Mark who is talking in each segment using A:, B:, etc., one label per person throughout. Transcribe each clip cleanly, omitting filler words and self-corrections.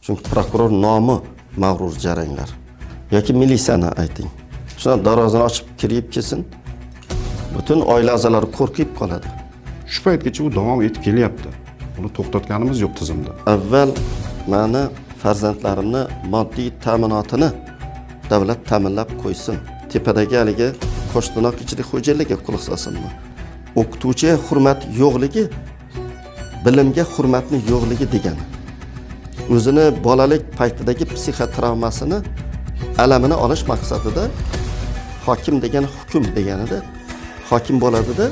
A: Chunki prokuror nomi mag'rur jaranglar. Yoki militsiyani ayting. Shuna darvozani ochib kirib kelsin. Butun oila a'zolari qo'rqib qoladi.
B: Shu paytgacha u davom etib kelyapti. Uni to'xtatganimiz yo'q tizimda.
A: Avval meni farzandlarimni moddiy ta'minotini davlat ta'minlab qo'ysin. Tepadagi haligi qo'shnoq ichida xo'jaligiga quloq solsinmi? O'qituvchiga hurmat yo'qligi bilimga hurmatni yo'qligi degani. O'zini bolalik paytidagi psixotravmasini alamini olish maqsadida hokim degan hukm deganida hokim bo'ladida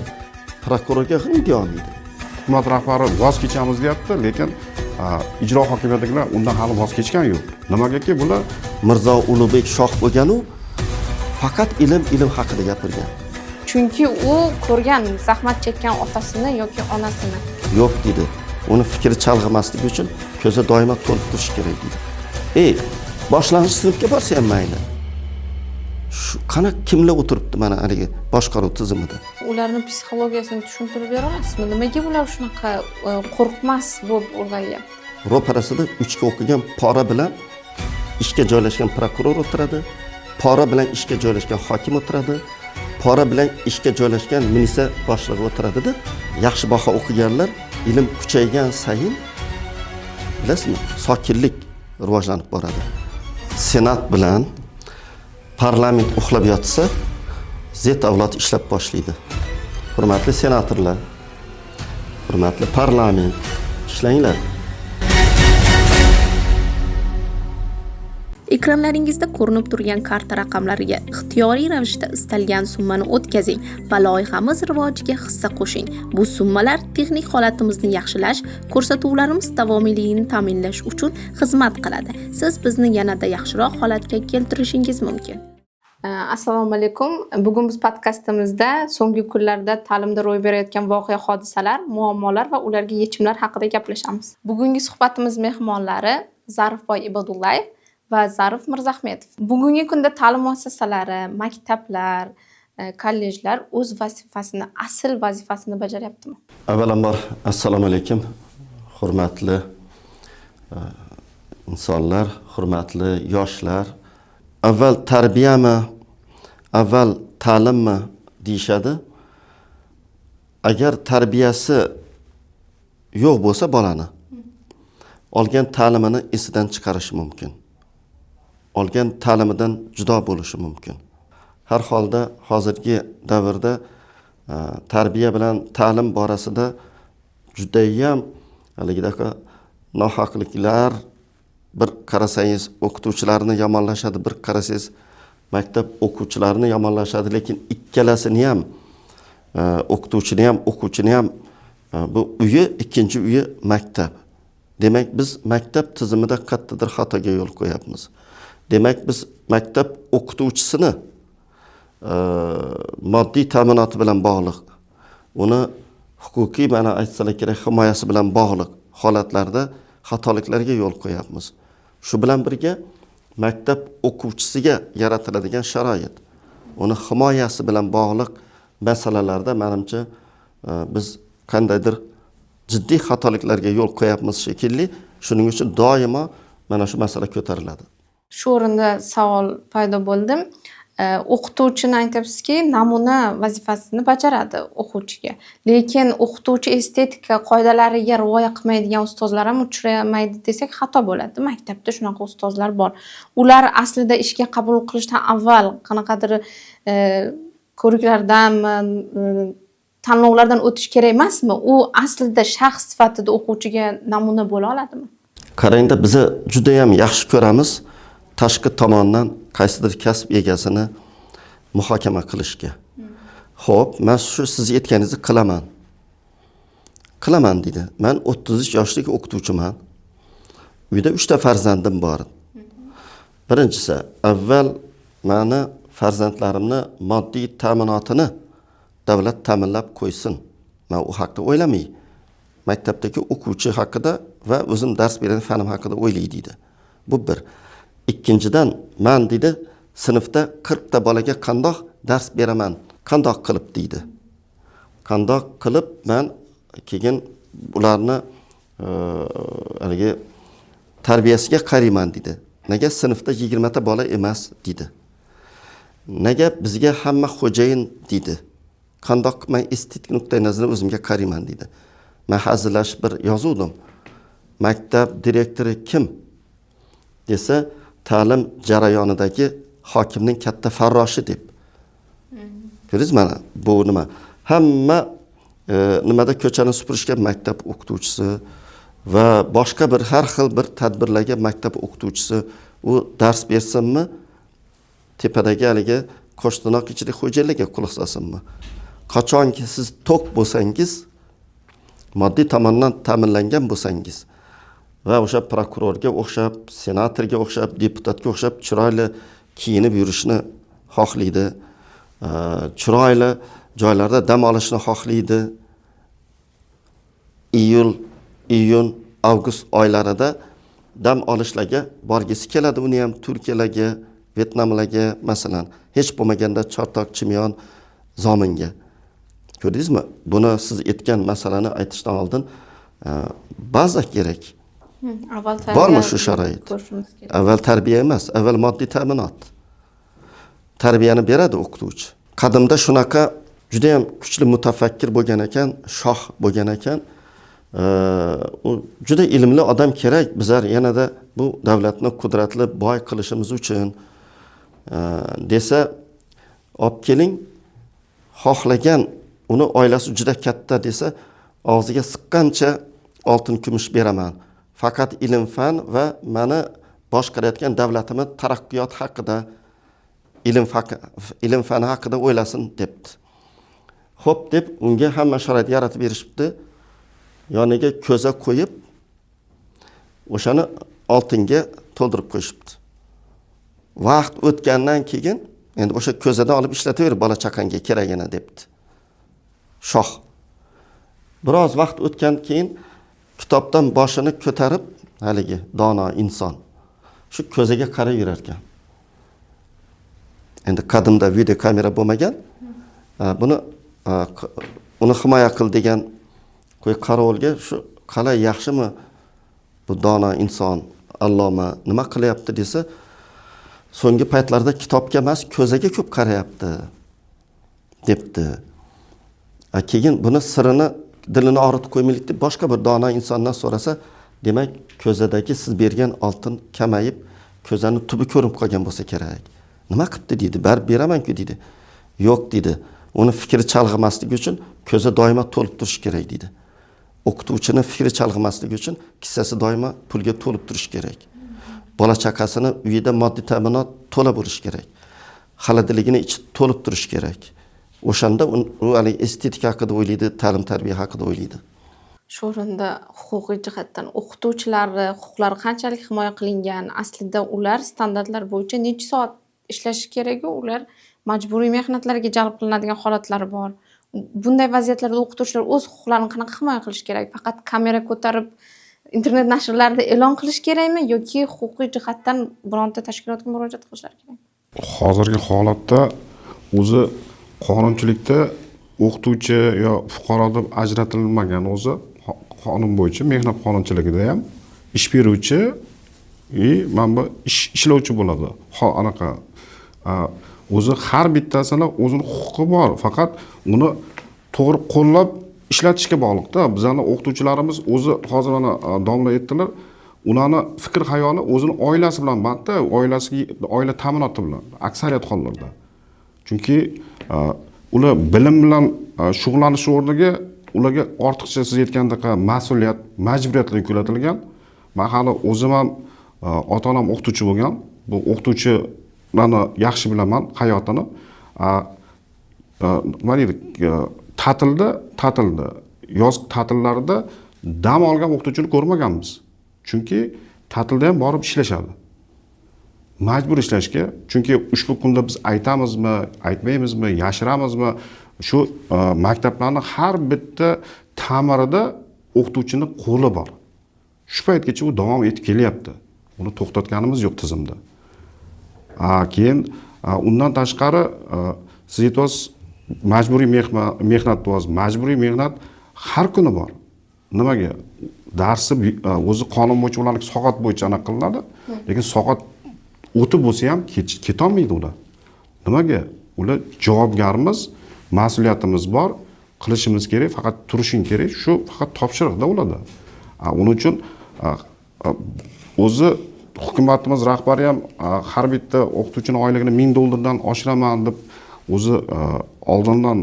A: prokurorga hindiy olmaydi.
B: Hukumat rahbari voz kechamiz deyapti, lekin ijro hokimiyatidagilar undan hali voz kechgan yo'q. Nimagaki bular
A: Mirzo Ulug'bek shoh bo'lganu faqat ilm haqida gapirgan.
C: Chunki u ko'rgan zahmat chekkan otasini yoki onasini.
A: Yo'q dedi. Uni fikri chalg'imasligi uchun ko'zi doimo to'lib turishi kerak dedi. Boshlang'ich sinfga borsa ham mayli. Shu qana kimlar o'tiribdi mana haligi boshqaruv tizimida?
C: Ularning psixologiyasini tushuntirib bera olasizmi? Nimaga ular shunaqa qo'rqmas bo'lib ulg'ayyapti?
A: Ro'parasida 3 ga o'qigan pora bilan ishga joylashgan prokuror o'tiradi. Pora bilan ishga joylashgan hokim o'tiradi. Pora bilan ishga joylashgan militsiya boshlig'i o'tiradi-da. Yaxshi baho o'qiganlar ilm kuchaygan sayin bilasizmi, sokinlik rivojlanib boradi. Senat bilan parlament uxlab yotsa, Z avlod ishlab boshlaydi. Hurmatli senatorlar, hurmatli parlament, ishlanglar.
D: Ekranlaringizda ko'rinib turgan karta raqamlariga ixtiyoriy ravishda istalgan summani o'tkazing va loyihamiz rivojiga hissa qo'shing. Bu summalar texnik holatimizni yaxshilash, ko'rsatuvlarimiz davomiyligini ta'minlash uchun xizmat qiladi. Siz bizni yanada yaxshiroq holatga keltirishingiz mumkin.
C: Assalomu alaykum. Bugun biz podkastimizda so'nggi kunlarda ta'limda ro'y berayotgan voqea hodisalar, muammolar va ularga yechimlar haqida gaplashamiz. Bugungi suhbatimiz mehmonlari Zarifboy Ibodullayev va Zarif Mirzahmetov. Bugungi kunda ta'lim muassasalari, maktablar, kollejlar o'z vazifasini, asl vazifasini bajaryaptimi?
A: Avvalambor assalomu alaykum. Hurmatli insonlar, hurmatli yoshlar. Avval tarbiyami, avval ta'limmi deyishadi. Agar tarbiyasi yo'q bo'lsa bolani, olgan ta'limini esidan chiqarishi mumkin. Olgan ta'limidan judo bo'lishi mumkin. Har holda hozirgi davrda tarbiya bilan ta'lim borasida juda ham haligidaqa nohaqliklar, bir qarasangiz o'qituvchilarni yomonlashadi, bir qarasangiz maktab o'quvchilarini yomonlashadi, lekin ikkalasini ham o'qituvchini ham, o'quvchini ham bu uyi, ikkinchi uyi maktab. Demak, biz maktab tizimida qattiqdir xatoga yo'l qo'yapmiz. Demak, biz maktab o'qituvchisini moddiy ta'minoti bilan bog'liq, uni huquqiy mana aytsalar kerak himoyasi bilan bog'liq holatlarda xatoliklarga yo'l qo'yapmiz. Shu bilan birga maktab o'quvchisiga yaratiladigan sharoit, uni himoyasi bilan bog'liq masalalarda menimcha biz qandaydir jiddiy xatoliklarga yo'l qo'yapmiz shekilli. Shuning uchun doimo mana shu masala ko'tariladi.
C: Shu o'rinda savol paydo bo'ldi. O'qituvchini aytyapsizki, namuna vazifasini bajaradi o'quvchiga. Lekin o'qituvchi estetika qoidalariga rioya qilmaydigan ustozlar ham uchramaydi desak xato bo'ladi. Maktabda shunaqa ustozlar bor. Ular aslida ishga qabul qilishdan avval qanaqadir ko'riklardan, tanlovlardan o'tish kerak emasmi? U aslida shaxs sifatida o'quvchiga namuna bo'la oladimi?
A: Qarangda, biz juda ham yaxshi ko'ramiz tashqi tomondan qaysidir kasb egasini muhokama qilishga. Xo'p, men shu siz aytganingizni qilaman. Qilaman dedi. Men 33 yoshlik o'qituvchiman. Uyda 3 ta farzandim bor. Birinchisi, avval meni farzandlarimni moddiy ta'minotini davlat ta'minlab qo'ysin. Men u haqida o'ylamay, maktabdagi o'quvchi haqida va o'zim dars beradigan fanim haqida o'ylay dedi. Bu bir. Ikkinchidan, men dedi, sinfda 40 ta bolaga qandoq dars beraman, qandoq qilib dedi. Qandoq qilib men keyin ularni haligi tarbiyasiga qarayman dedi. Nega sinfda 20 ta bola emas dedi. Nega bizga hamma xo'jayin dedi. Qandoq men estetik nuqtai nazaridan o'zimga qarayman dedi. Men hazillashib bir yozuvdim. Maktab direktori kim desa, ta'lim jarayonidagi hokimning katta farroshi deb. Ko'rdingiz mana bu nima? Hamma nimada ko'chani supurishga maktab o'qituvchisi va boshqa bir har xil bir tadbirlarga maktab o'qituvchisi u dars bersinmi? Tepadagi haligi qo'shtinoq ichida xo'jalikka quloq solsinmi? Qachonki siz to'q bo'lsangiz, moddiy tomondan ta'minlangan bo'lsangiz va o'sha prokurorga o'xshab, senatorga o'xshab, deputatga o'xshab chiroyli kiyinib yurishni xohlaydi, chiroyli joylarda dam olishni xohlaydi. Iyun, avgust oylarida dam olishlarga borgisi keladi, uni ham Turkiyalarga, Vyetnamlarga, masalan, hech bo'lmaganda Chortoq, Chimyon, Zominga. Ko'rdingizmi? Buni siz aytgan masalani aytishdan oldin baza kerak.
C: Avval
A: Bormi shu sharoit? Avval tarbiya emas, avval moddiy ta'minot. Tarbiyani beradi o'qituvchi. Qadimda shunaqa juda ham kuchli mutafakkir bo'lgan ekan, shoh bo'lgan ekan. U juda ilmli odam kerak bizlar yanada bu davlatni qudratli boy qilishimiz uchun desa, olib keling, xohlagan uni oilasi juda katta desa, og'ziga siqqancha oltin kumush beraman. Faqat ilm-fan va meni boshqarayotgan davlatimni taraqqiyot haqida, ilm-fan haqida o'ylasin debdi. Xo'p deb unga hamma sharoit yaratib berishibdi. Yoniga ko'za qo'yib, o'shani oltinga to'ldirib qo'yishibdi. Vaqt o'tgandan keyin endi o'sha ko'zadan olib ishlataver bola chaqangga kerakini debdi. Shoh. Biroz vaqt o'tgan keyin kitobdan boshini ko'tarib, haligi dono inson shu ko'zaga qarab yurar ekan. Endi qadimda video kamera bo'lmagan. Uni himoya qil degan qo'y qarovulga shu qalay yaxshimi bu dono inson, alloma nima qilyapti desa, so'nggi paytlarda kitobga emas, ko'zaga ko'p qarayapti debdi. Keyin buni sirini dilini og'ritib qo'ymaylik deb boshqa bir dono insondan so'rasa, demak ko'zadagi siz bergan oltin kamayib, ko'zani tubi ko'rinib qolgan bo'lsa kerak. Nima qilibdi dedi, barib beraman-ku dedi. Yo'q dedi. Uni fikri chalg'imasligi uchun ko'zi doimo to'lib turishi kerak dedi. O'qituvchining fikri chalg'imasligi uchun kissasi doimo pulga to'lib turishi kerak. Bola chaqasini uyida moddiy ta'minot to'la bo'lishi kerak. Xaladiligini ichi to'lib turishi kerak. O'shanda u hali estetika haqida o'ylaydi, ta'lim tarbiya haqida o'ylaydi.
C: Shu o'rinda huquqiy jihatdan o'qituvchilarning huquqlari qanchalik himoya qilingan, aslida ular standartlar bo'yicha necha soat ishlashi kerak, ular majburiy mehnatlarga jalb qilinadigan holatlari bor. Bunday vaziyatlarda o'qituvchilar o'z huquqlarini qanaqa himoya qilish kerak? Faqat kamera ko'tarib internet nashrlarida e'lon qilish kerakmi yoki huquqiy jihatdan bironta tashkilotga murojaat qilishlari kerak?
B: Hozirgi holatda o'zi qonunchilikda o'qituvchi yo fuqaro deb ajratilmagan, o'zi qonun bo'yicha mehnat qonunchiligida ham ish beruvchi mana ishlovchi bo'ladi. Anaqa o'zi har bittasini o'zining huquqi bor, faqat uni to'g'ri qo'llab ishlatishga bog'liqda. Bizlarning o'qituvchilarimiz o'zi hozir mana domla aytdilar, ularning fikr xayoli o'zining oilasi bilan bandda, oila ta'minoti bilan aksariyat hollarda. Chunki ular bilim bilan shug'ullanish o'rniga ularga ortiqcha siz aytgandek mas'uliyat, majburiyatlar yuklatilgan. Men hali o'zim ham ota-onam o'qituvchi bo'lgan. Bu o'qituvchilarni yaxshi bilaman hayotini. Nima deydi? Ta'tilda, yoz ta'tillarida dam olgan o'qituvchini ko'rmaganmiz. Chunki ta'tilda ham borib ishlashadi. Majbur ishlashga, chunki ushbu kunda biz aytamizmi, aytmaymizmi, yashiramizmi, shu maktablarning har bitta ta'mirida o'qituvchining qo'li bor. Shu paytgacha u davom etib kelyapti. Uni to'xtatganimiz yo'q tizimda. Keyin undan tashqari siz aytasiz, majburiy mehnat bor. Majburiy mehnat har kuni bor. Nimaga? darsi o'zi qonun bo'yicha ularning soat bo'yicha aniq qilinadi. Lekin soat o'tib bo'lsa ham ketolmaydi ular. Nimaga? Ular javobgarmiz, mas'uliyatimiz bor, qilishimiz kerak, faqat turishing kerak. Shu faqat topshiriqda ularda. Uning uchun o'zi hukumatimiz rahbari ham har bitta o'qituvchining oyligini $1000 dan oshiraman deb o'zi oldindan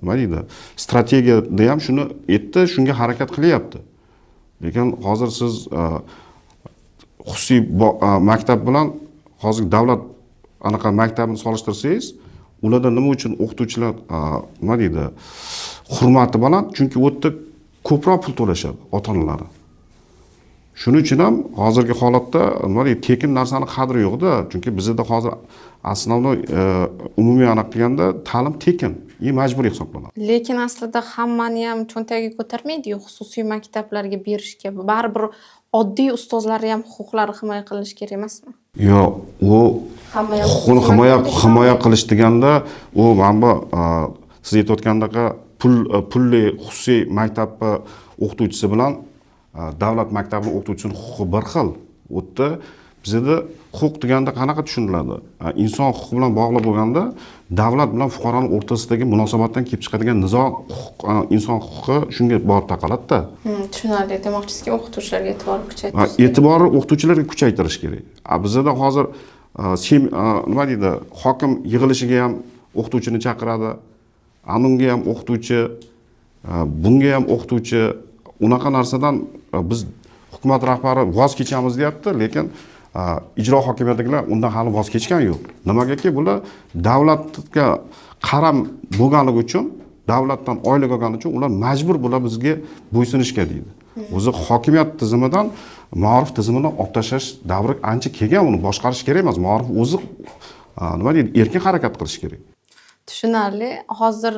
B: nima deydi, strategiyada ham shuni aytdi, shunga harakat qilyapti. Lekin hozir siz xususiy maktab bilan hozir davlat anaqa maktabini solishtirsangiz, ularda nima uchun o'qituvchilar nima deydi, hurmati baland? Chunki u yerda ko'proq pul to'lashadi ota-onalari. Shuning uchun ham hozirgi holatda nima deydi, tekin narsani qadri yo'q-da. Chunki bizda hozir основной umumiy aniq qilganda ta'lim tekin, majburiy hisoblanadi.
C: Lekin aslida hammani ham cho'ntagiga ko'tarmaydi-yu xususiy maktablarga berishga. Baribir oddiy ustozlarning ham huquqlari himoya qilinishi kerak emasmi?
B: Yo'q, u huquqni himoya qilish deganda u mana bu siz aytayotgandaqa pulli xususiy maktabni o'qituvchisi bilan davlat maktabining o'qituvchisining huquqi bir xil. U yerda bizda huquq deganda qanaqa tushuniladi? Inson huquqi bilan bog'liq bo'lganda davlat bilan fuqaroning o'rtasidagi munosabatdan kelib chiqadigan nizo inson huquqi shunga borib taqaladida.
C: Tushunarli. Demoqchisizki, o'qituvchilarga e'tibor kuchaytirish.
B: E'tiborni o'qituvchilarga kuchaytirish kerak. Bizda hozir nima deydi, hokim yig'ilishiga ham o'qituvchini chaqiradi, anunga ham o'qituvchi, bunga ham o'qituvchi. Unaqa narsadan biz hukumat rahbari voz kechamiz deyapti, lekin ijro hokimiyatidagilar undan hali voz kechgan yo'q. Nimagaki bular davlatga qaram bo'lganligi uchun, davlatdan oylik olgani uchun ular majbur bular bizga bo'ysunishga deydi. O'zi hokimiyat tizimidan ma'rif tizimidan olib tashlash davri ancha kelgan, uni boshqarish kerak emas. Ma'rif o'zi nima deydi, erkin harakat qilish kerak.
C: Tushunarli. Hozir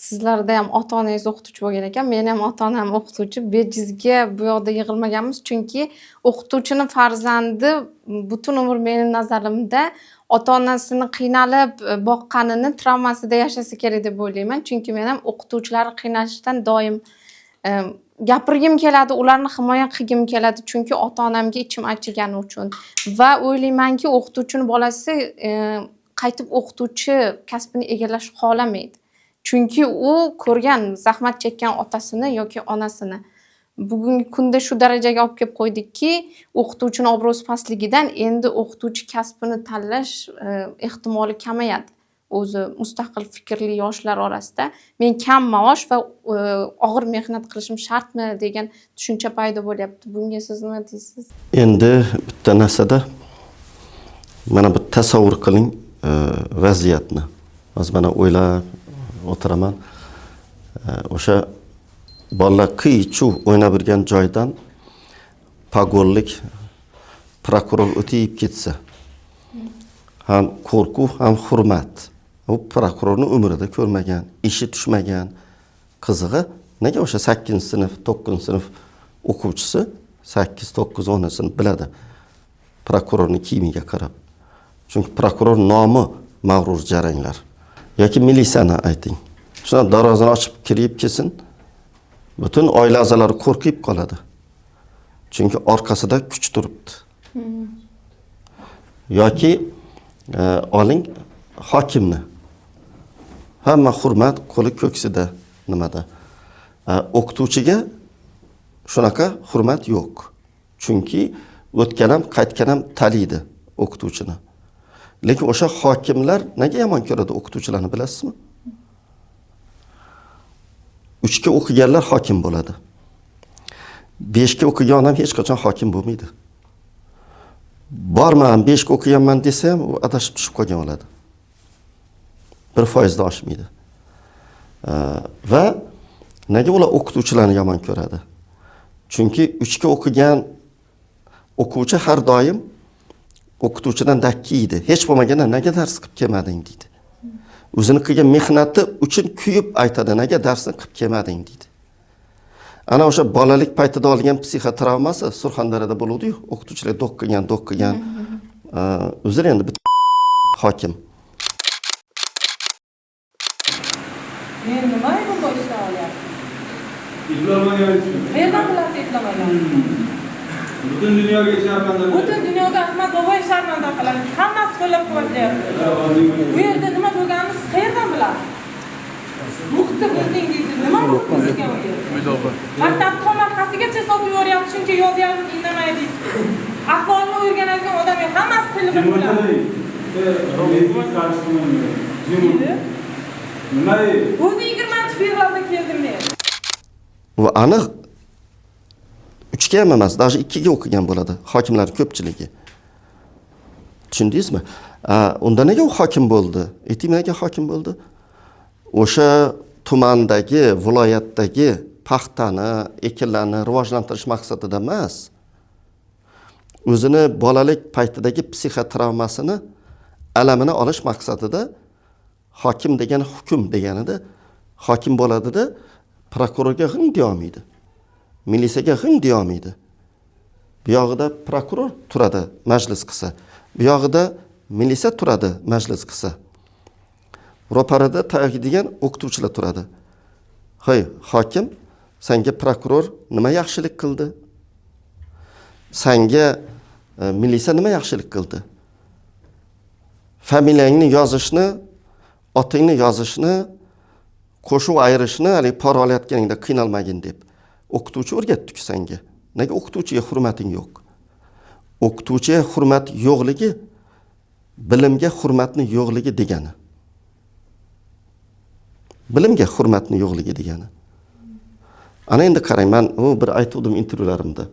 C: sizlarda ham ota-onangiz o'qituvchi bo'lgan ekan, men ham ota-onam o'qituvchi. Bejizga bu yoqda yig'ilmaganmiz, chunki o'qituvchining farzandi butun umr mening nazarimda ota-onasini qiynalib boqqanini travmasida yashasa kerak deb o'ylayman. Chunki men ham o'qituvchilarni qiynalishdan doim gapirgim keladi, ularni himoya qilgim keladi, chunki ota-onamga ichim achigani uchun. Va o'ylaymanki, o'qituvchining bolasi qaytib o'qituvchi kasbini egallashni xohlamaydi. Chunki u ko'rgan, zahmat chekkan otasini yoki onasini. Bugungi kunda shu darajaga olib kelib qo'ydikki, o'qituvchining obro'si pastligidan endi o'qituvchi kasbini tanlash ehtimoli kamayadi. O'zi mustaqil fikrli yoshlar orasida men kam maosh va og'ir mehnat qilishim shartmi degan tushuncha paydo bo'lyapti. Bunga siz nima deysiz?
A: Endi bitta narsada mana bir tasavvur qiling vaziyatni. Hozir mana o'ylab o'tiraman. O'sha bolalar qiy-chuv o'ynab yurgan joydan pogollik prokuror o'tib ketsa, ham qo'rquv, ham hurmat. U prokurorni umrida ko'rmagan, ishi tushmagan qizig'i nega o'sha 8-sinf, 9-sinf o'quvchisi 8, 9, 10-sini biladi prokurorning kiyimiga qarab. Chunki prokuror nomi mag'rur jaranglar. Yoki militsiyani ayting. Shuna darvozani ochib kirib kelsin, butun oila a'zolari qo'rqib qoladi. Chunki orqasida kuch turibdi. Yoki oling hokimni. Hamma hurmat qo'li ko'ksida nimada. O'qituvchiga shunaqa hurmat yo'q. Chunki o'tgan ham, qaytgan ham taliydi o'qituvchini. Lekin o'sha hokimlar nega yomon ko'radi o'qituvchilarni bilasizmi? 3 ga o'qiganlar hokim bo'ladi. 5 ga o'qigan odam hech qachon hokim bo'lmaydi. Borman, 5 ga o'qiganman desa ham u adashib tushib qolgan bo'ladi. 1% dan oshmaydi. Va nega ular o'qituvchilarni yomon ko'radi? Chunki 3 ga o'qigan o'quvchi har doim o'qituvchidan dakkiydi. Hech bo'lmaganda nega dars qilib kelmading deydi. O'zini qilgan mehnati uchun kuyib aytadi, nega darsni qilib kelmading deydi. Ana o'sha bolalik paytida olgan psixotravmasi Surxondaryoda bo'ldi-yu, o'qituvchilar do'q qilgan. O'zlari endi bitta hokim.
E: Men nima aytib qo'yishni olyapman? Qayerdan bilasiz eplamagan?
F: Butun dunyoga sharmanda.
E: Butun dunyoda Ahmad boboy sharmanda qiladi. Hammasi qo'llab-quvvatlayapti. Bu yerda nima bo'lganini siz qayerdan bilasiz? Muhitda o'zingizni nima o'tkazgan u yerda? Maktab tomorqasigacha sotib yuboryapti, shuncha yozyapti, indamaydi. Ahvolni o'rganadigan odamga hammasi tilni bilib biladi.
F: Nima?
E: O'zi 20-fevralda keldim men.
A: Va aniq 3 ga ham emas, даже 2 ga o'qigan bo'ladi hokimlar ko'pchiligi. Tushundingizmi? Unda nega u hokim bo'ldi? Ayting, nega hokim bo'ldi? O'sha tumandagi, viloyatdagi paxtani, ekinlarni rivojlantirish maqsadida emas. O'zini bolalik paytidagi psixotravmasini, alamini olish maqsadida hokim degan hukm deganida hokim bo'ladida prokurorga g'ing deyolmaydi. Militsiyaga g'ing deyolmaydi. Bu yog'ida prokuror turadi, majlis qilsa. Bu yog'ida militsiya turadi, majlis qilsa. Ro'parada tayyorlaydigan o'qituvchilar turadi. Hay, hokim, senga prokuror nima yaxshilik qildi? Senga militsiya nima yaxshilik qildi? Familiyangni yozishni, otingni yozishni, qo'shuv ayirishni, hali pora olayotganingda qiynalmagin deb o'qituvchi o'rgatdi-ku senga. Nega o'qituvchiga hurmating yo'q? O'qituvchiga hurmat yo'qligi bilimga hurmatni yo'qligi degani. Bilimga hurmatni yo'qligi degani. Ana endi qarang, men bir aytdim intervyularimda.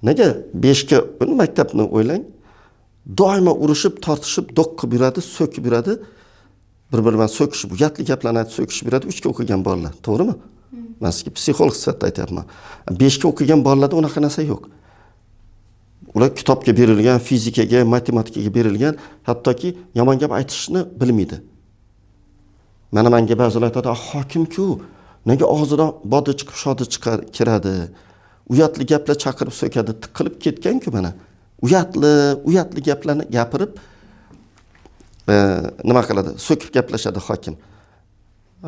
A: Nega 5 ga maktabni o'ylang, doimo urushib, tortishib, do'q qilib yuradi, so'kib yuradi. Bir-biridan so'kishib, uyatli gaplarni aytib so'kishib yuradi 3 ga o'qigan bolalar, to'g'rimi? Men sizga psixolog sifatida aytyapman. 5 ga o'qigan bolalarda unaqa narsa yo'q. Ular kitobga berilgan, fizikaga, matematikaga berilgan, hattoki yomon gap aytishni bilmaydi. Menga ba'zilar aytadi, hokim-ku, nega og'zidan bodi chiqib, shodi chiqar kiradi. Uyatli gaplar chaqirib so'kadi, tiqilib ketgan-ku mana. Uyatli gaplarni gapirib nima qiladi? So'kib gaplashadi hokim.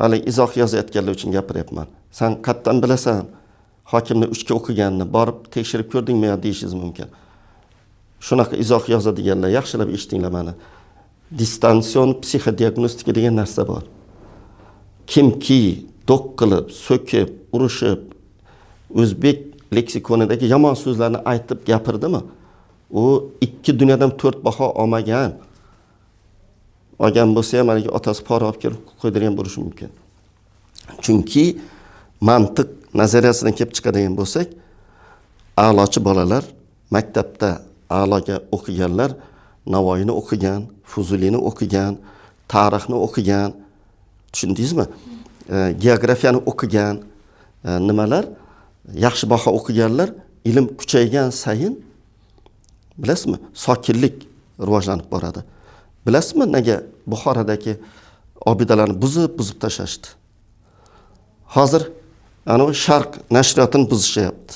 A: Hali izoh yozayotganlar uchun gapiryapman. Sen qatdan bilasan, hokimni 3 ga o'qiganini borib tekshirib ko'rdingmi deyishingiz mumkin. Shunaqa izoh yozadiganlar yaxshilab eshitinglar meni. Distansion psixodiagnostika degan narsa bor. Kimki do'q qilib, so'kib, urushib, o'zbek leksikonidagi yomon so'zlarni aytib gapirdimi? U 2 dunyodan 4 baho olmagan. Olgan bo'lsa ham haligi otasi pora olib kelib qo'ydirgan bo'lishi mumkin. Chunki mantiq nazariyasidan kelib chiqadigan bo'lsak, a'lochi bolalar maktabda a'loga o'qiganlar Navoiyni o'qigan, Fuzulini o'qigan, tarixni o'qigan, tushundingizmi? Geografiyani o'qigan, nimalar? Yaxshi baho o'qiganlar ilm kuchaygan sayin bilasizmi? Sokinlik rivojlanib boradi. Bilasizmi nega Buxorodagi obidalarni buzib tashlashdi? Hozir ana Sharq nashriyotini buzishyapti.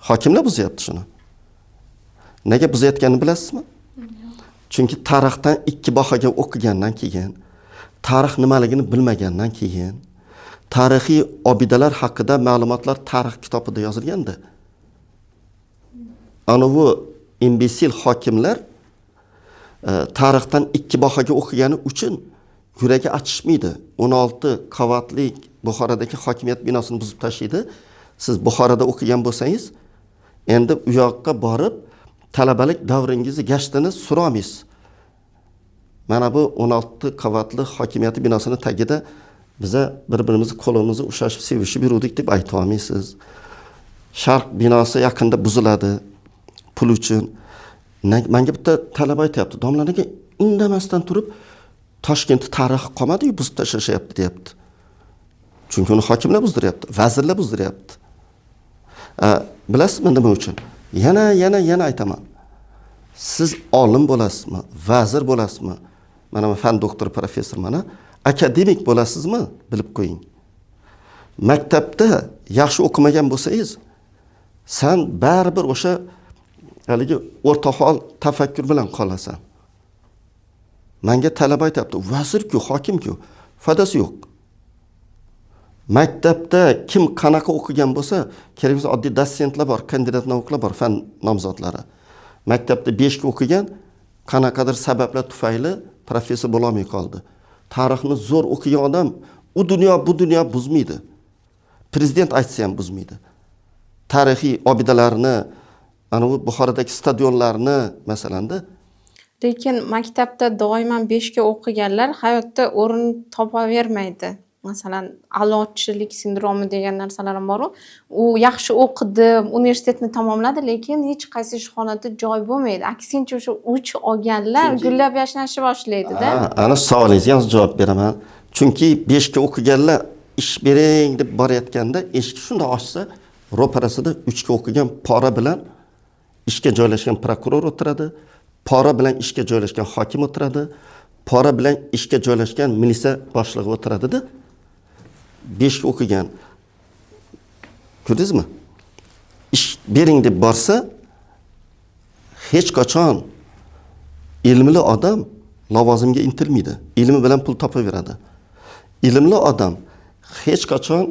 A: Hokimlar buzyapti shuni. Nega buzayotganini bilasizmi? Chunki tarixdan 2 bahoga o'qigandan keyin, tarix nimaligini bilmagandan keyin, tarixiy obidalar haqida ma'lumotlar tarix kitobida yozilganda. Ana bu imbesil hokimlar tarixdan 2 bahoga o'qigani uchun yuragi achishmaydi. 16 qavatli Buxorodagi hokimiyat binosini buzib tashlaydi. Siz Buxoroda o'qigan bo'lsangiz, endi u yoqqa borib talabalik davringizni gashtini so'ramaysiz. Mana bu 16 qavatli hokimiyat binosini tagida biza bir-birimizni qo'limizni ushlashib sevishib yurdik deb ayta olmaysiz. Sharq binosi yaqinda buziladi pul uchun. Menga bitta talaba aytayapti, domlariga indamasdan turib Toshkent tarixi qolmadi-yu, buzib tashlashyapti deyapti. Chunki uni hokimlar buzdiryapti, vazirlar buzdiryapti. Bilasizmi nima uchun? Yana aytaman. Siz olim bo'lasizmi, vazir bo'lasizmi? Mana men fan doktor, professor mana, akademik bo'lasizmi? Bilib qo'ying. Maktabda yaxshi o'qimagan bo'lsangiz, sen baribir o'sha haligi o'rtahol tafakkur bilan qolasan. Menga talaba aytibdi, vazir-ku, hokim-ku, foydasi yo'q. Maktabda kim qanaqa o'qigan bo'lsa, kerak bo'lsa oddiy dotsentlar bor, kandidat navqilar bor, fan nomzodlari. Maktabda 5 ga o'qigan, qanaqadir sabablar tufayli professor bo'la olmay qoldi. Tarixni zo'r o'qigan odam u dunyo bu dunyo buzmaydi. Prezident aytsa ham buzmaydi. Tarixiy obidalarni, ana bu Buxorodagi stadionlarni masalanda.
C: Lekin maktabda doimo 5 ga o'qiganlar hayotda o'rin topavermaydi. Masalan, a'lochilik sindromi degan narsalar ham bor. U yaxshi o'qidi, universitetni tamomladi, lekin hech qaysi ishxonada joy bo'lmaydi. Aksincha o'sha uch olganlar gullab yashnashni boshlaydi-da.
A: Ana savolingizga hozir javob beraman. Chunki 5 ga o'qiganlar ish bering deb borayotganda eshik shunda ochsa, ro'parasida 3 ga o'qigan pora bilan ishga joylashgan prokuror o'tiradi, pora bilan ishga joylashgan hokim o'tiradi, pora bilan ishga joylashgan militsiya boshlig'i o'tiradi-da. 5 ga o'qigan. Ko'rdingizmi? Ish bering deb borsa, hech qachon ilmli odam lavozimga intilmaydi. Ilmi bilan pul topaveradi. Ilmli odam hech qachon